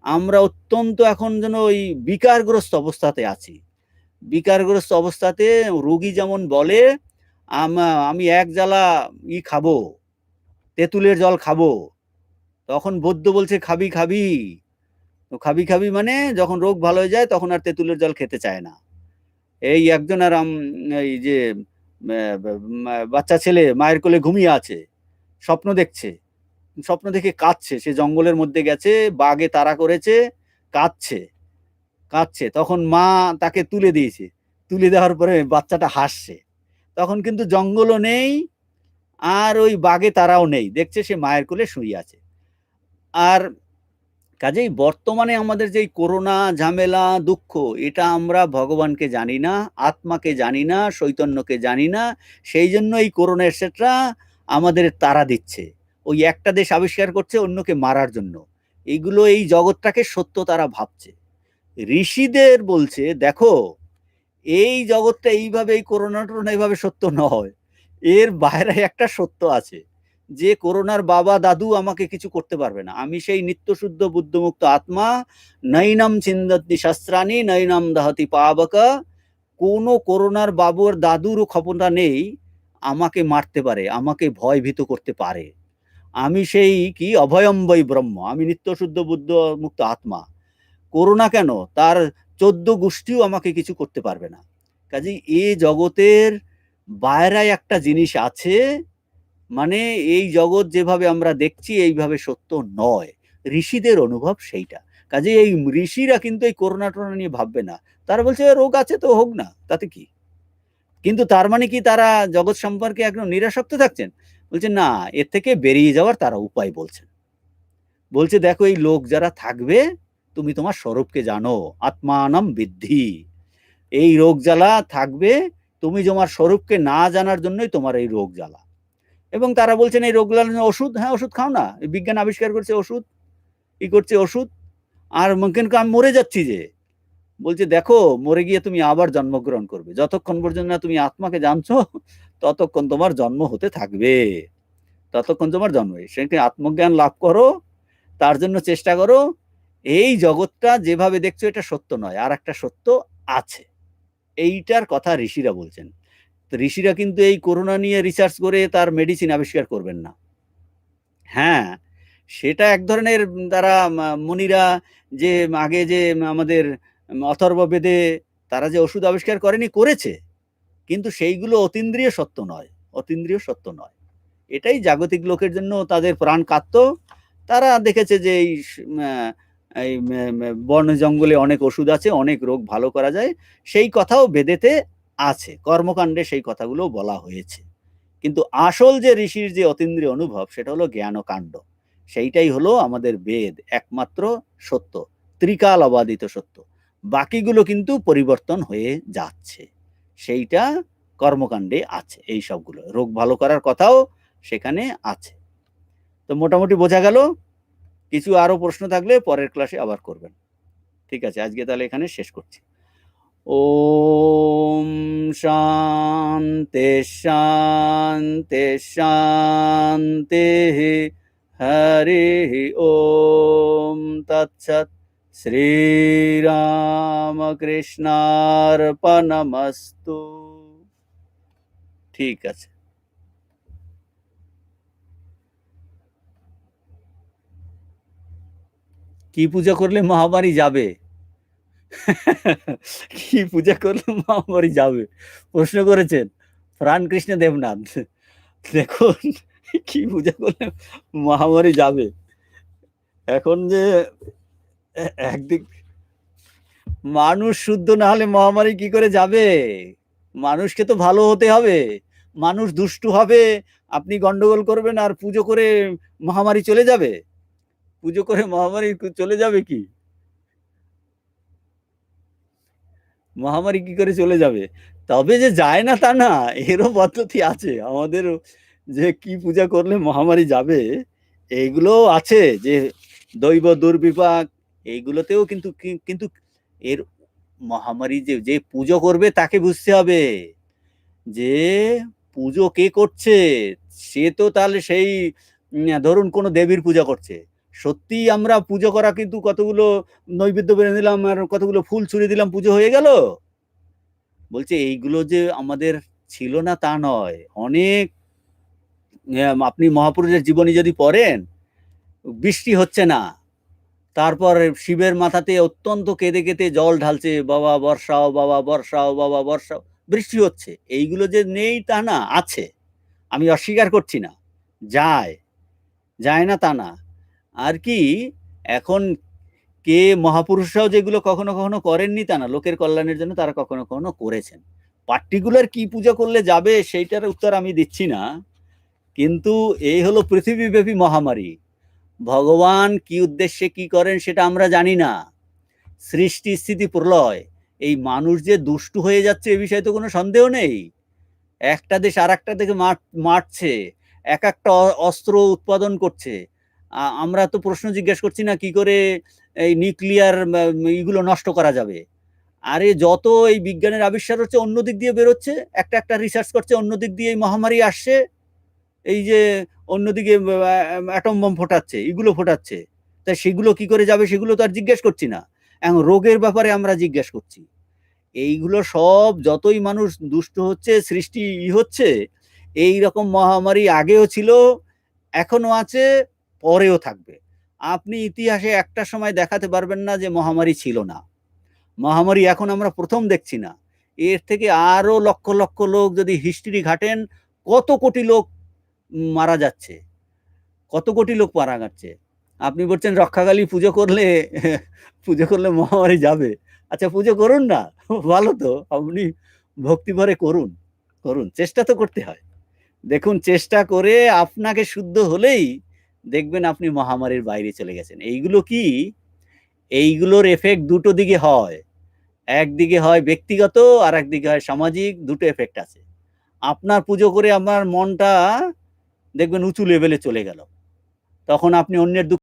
[SPEAKER 1] আমরা অত্যন্ত এখন যেন ওই বিকারগ্রস্ত অবস্থাতে আছি। বিকারগ্রস্ত অবস্থাতে রোগী যেমন বলে আমি এক জ্বালা খাবো, তেঁতুলের জল খাবো, তখন বৈদ্য বলছে খাবি খাবি। তো খাবি খাবি মানে যখন রোগ ভালো হয়ে যায় তখন আর তেঁতুলের জল খেতে চায় না। এই একজন আর এই যে বাচ্চা ছেলে মায়ের কোলে ঘুমিয়ে আছে, স্বপ্ন দেখছে, স্বপ্ন দেখে কাঁদছে। সে জঙ্গলের মধ্যে গেছে, বাঘে তাড়া করেছে, কাঁদছে কাঁদছে, তখন মা তাকে তুলে দিয়েছে, তুলে দেওয়ার পরে বাচ্চাটা হাসছে। তখন কিন্তু জঙ্গলও নেই আর ওই বাঘে তারাও নেই, দেখছে সে মায়ের কোলে শুয়ে আছে। আর কাজেই বর্তমানে আমাদের যে করোনা ঝামেলা দুঃখ, এটা আমরা ভগবানকে জানি না, আত্মাকে জানি না, চৈতন্যকে জানি না। সেই জন্য এই করোনা এটসেট্রা আমাদের তাড়া দিচ্ছে। ওই একটা দেশ আবিষ্কার করছে অন্যকে মারার জন্য। এইগুলো এই জগৎটাকে সত্য তারা ভাবছে। ঋষিদের বলছে দেখো এই জগৎটা এইভাবে, এই করোনা টোরোনা এইভাবে সত্য নয়, এর বাইরে একটা সত্য আছে, যে করোনার বাবা দাদু আমাকে কিছু করতে পারবে না। আমি সেই নিত্যশুদ্ধ বুদ্ধমুক্ত আত্মা, নৈনম ছিন্দতি শাস্ত্রাণী নৈনম দহতি পাবকা। কোনো করোনার বাবুর দাদুরও ক্ষমতা নেই আমাকে মারতে পারে, আমাকে ভয়ভীত করতে পারে। আমি সেই কি অভয়ম বৈ ব্রহ্ম, আমি নিত্য শুদ্ধ বুদ্ধ মুক্ত আত্মা। করোনা কেন, তার 14 গোষ্ঠীও আমাকে কিছু করতে পারবে না। কাজেই এই জগতের বাইরে একটা জিনিস আছে, মানে এই জগৎ যেভাবে আমরা দেখছি এইভাবে সত্য নয়। ঋষিদের অনুভব সেইটা। কাজেই এই ঋষিরা কিন্তু এই করোনা টোনা নিয়ে ভাববে না। তারা বলছে রোগ আছে তো হোক না, তাতে কি। কিন্তু তার মানে কি তারা জগৎ সম্পর্কে একদম নিরাসক্ত থাকছেন? বলছে না, এর থেকে বেরিয়ে যাওয়ার তারা উপায় বলছেন। বলছে দেখো এই লোক যারা থাকবে, তুমি তোমার স্বরূপকে জানো, আত্মানম বিদ্ধি। এই রোগ জ্বালা থাকবে, তুমি তোমার স্বরূপকে না জানার জন্যই তোমার এই রোগ জ্বালা। এবং তারা বলছেন এই রোগ জ্বালার ওষুধ, হ্যাঁ ওষুধ খাও না, বিজ্ঞান আবিষ্কার করছে ওষুধ, কি করছে ওষুধ। আর কিন্তু আমি মরে যাচ্ছি যে, বলছে দেখো মরে গিয়ে তুমি আবার জন্মগ্রহণ করবে, যতক্ষণ পর্যন্ত না তুমি আত্মাকে জানছো ততক্ষণ তোমার জন্ম হতে থাকবে, ততক্ষণ তোমার জন্ম। সেখানে আত্মজ্ঞান লাভ করো, তার জন্য চেষ্টা করো। এই জগৎটা যেভাবে দেখছো এটা সত্য নয়, আর একটা সত্য আছে, এইটার কথা ঋষিরা বলছেন। তো ঋষিরা কিন্তু এই করোনা নিয়ে রিসার্চ করে তার মেডিসিন আবিষ্কার করবেন না। হ্যাঁ, সেটা এক ধরনের তারা মুনিরা যে আগে যে আমাদের অথর্ব বেদে তারা যে ওষুধ আবিষ্কার করেনি, করেছে, কিন্তু সেইগুলো অতীন্দ্রিয় সত্য নয়, অতীন্দ্রিয় সত্য নয়। এটাই জাগতিক লোকের জন্য তাদের প্রাণ কাঁদত। তারা দেখেছে যে এই বন জঙ্গলে অনেক ওষুধ আছে, অনেক রোগ ভালো করা যায়, সেই কথাও বেদেতে আছে, কর্মকাণ্ডে সেই কথাগুলো বলা হয়েছে। কিন্তু আসল যে ঋষির যে অতীন্দ্রিয় অনুভব, সেটা হলো জ্ঞানকাণ্ড। সেইটাই হলো আমাদের বেদ, একমাত্র সত্য, ত্রিকাল অবাদিত সত্য। বাকিগুলো কিন্তু পরিবর্তন হয়ে যাচ্ছে, সেইটা কর্মকাণ্ডে আছে। এই সবগুলো রোগ ভালো করার কথাও সেখানে আছে। তো মোটামুটি বোঝা গেল। কিছু আরো প্রশ্ন থাকলে পরের ক্লাসে আবার করবেন। ঠিক আছে, আজকে তাহলে এখানে শেষ করছি। ওম শান্তি শান্তি শান্তি। হরি ওম তৎসৎ। শ্রীরামকৃষ্ণার্পণমস্তু। ঠিক আছে। কি পূজা করলে মহামারী যাবে? কি পূজা করলে মহামারী যাবে প্রশ্ন করেছেন প্রাণকৃষ্ণ দেবনাথ। দেখুন, কি পূজা করলে মহামারী যাবে, এখন যে একদিক মানুষ শুদ্ধ না হলে মহামারী কি করে যাবে? মানুষকে তো ভালো হতে হবে। মানুষ দুষ্টু হবে, আপনি গন্ডগোল করবেন, আর পুজো করে মহামারী চলে যাবে? পুজো করে মহামারী চলে যাবে কি? মহামারী কি করে চলে যাবে? তবে যে যায় না তা না, এরও পদ্ধতি আছে আমাদের, যে কি পূজা করলে মহামারী যাবে এইগুলো আছে, যে দৈব দুর্বিপাক এইগুলোতেও কিন্তু কিন্তু এর মহামারী যে যে পুজো করবে তাকে বুঝতে হবে যে পুজো কে করছে। সে তো তাহলে সেই ধরুন কোনো দেবীর পূজা করছে, সত্যি আমরা পুজো করা কিন্তু কতগুলো নৈবেদ্য বেড়ে দিলাম আর কতগুলো ফুল ছুঁড়ে দিলাম, পুজো হয়ে গেল? বলছে এইগুলো যে আমাদের ছিল না তা নয়। অনেক আপনি মহাপুরুষের জীবনী যদি পড়েন, বৃষ্টি হচ্ছে না, তারপর শিবের মাথাতে অত্যন্ত কেঁদে কেঁদে জল ঢালছে, বাবা বর্ষাও, বাবা বর্ষাও, বাবা বর্ষাও, বৃষ্টি হচ্ছে। এইগুলো যে নেই তা না, আছে, আমি অস্বীকার করছি না, যায়, যায় না তা না। আর কি এখন কে মহাপুরুষরাও যেগুলো কখনো কখনো করেননি তা না, লোকের কল্যাণের জন্য তারা কখনো কখনো করেছেন। পার্টিকুলার কি পূজা করলে যাবে সেইটার উত্তর আমি দিচ্ছি না, কিন্তু এই হলো পৃথিবীব্যাপী মহামারী। ভগবান কি উদ্দেশ্যে কি করেন সেটা আমরা জানি না। সৃষ্টি স্থিতি প্রলয়, এই মানুষ যে দুষ্টু হয়ে যাচ্ছে এ বিষয়ে তো কোনো সন্দেহ নেই। একটা দেশ আর একটা দেশে মারছে, এক একটা অস্ত্র উৎপাদন করছে। আমরা তো প্রশ্ন জিজ্ঞেস করছি না কি করে এই নিউক্লিয়ার এইগুলো নষ্ট করা যাবে। আরে যত এই বিজ্ঞানের আবিষ্কার হচ্ছে অন্য দিক দিয়ে বেরোচ্ছে, একটা একটা রিসার্চ করছে, অন্য দিক দিয়ে এই মহামারী আসছে, এই যে অন্যদিকে অ্যাটম বোম ফোটাচ্ছে, এগুলো ফোটাচ্ছে, তাই সেগুলো কি করে যাবে সেগুলো তো আর জিজ্ঞেস করছি না, এখন রোগের ব্যাপারে আমরা জিজ্ঞেস করছি। এইগুলো সব যতই মানুষ দুষ্ট হচ্ছে, সৃষ্টি হচ্ছে, এই রকম মহামারী আগেও ছিল, এখনো আছে, পরেও থাকবে। আপনি ইতিহাসে একটা সময় দেখাতে পারবেন না যে মহামারী ছিল না। মহামারী এখন আমরা ১ম দেখছি না। এর থেকে আরো লক্ষ, লক্ষ লোক যদি হিস্ট্রি ঘাটেন, কত কোটি লোক মারা যাচ্ছে। কত কোটি লোক মারা যাচ্ছে। আপনি বলছেন রক্ষাকালী পুজো করলে মহামারী যাবে। আচ্ছা পুজো করুন না। ভালো তো। আপনি ভক্তিভরে করুন, করুন। চেষ্টা তো করতে হয়। দেখুন চেষ্টা করে আপনাকে শুদ্ধ হলেই দেখবেন আপনি মহামারীর বাইরে চলে গেছেন। এইগুলো কি? এইগুলোর ইফেক্ট দুটো দিকে হয়। একদিকে হয় ব্যক্তিগত, আরেকদিকে হয় সামাজিক, দুটো ইফেক্ট আছে। আপনার পুজো করে আপনার মনটা দেখবেন উঁচু লেভেলে চলে গেল। তখন আপনি অন্যের দুঃখ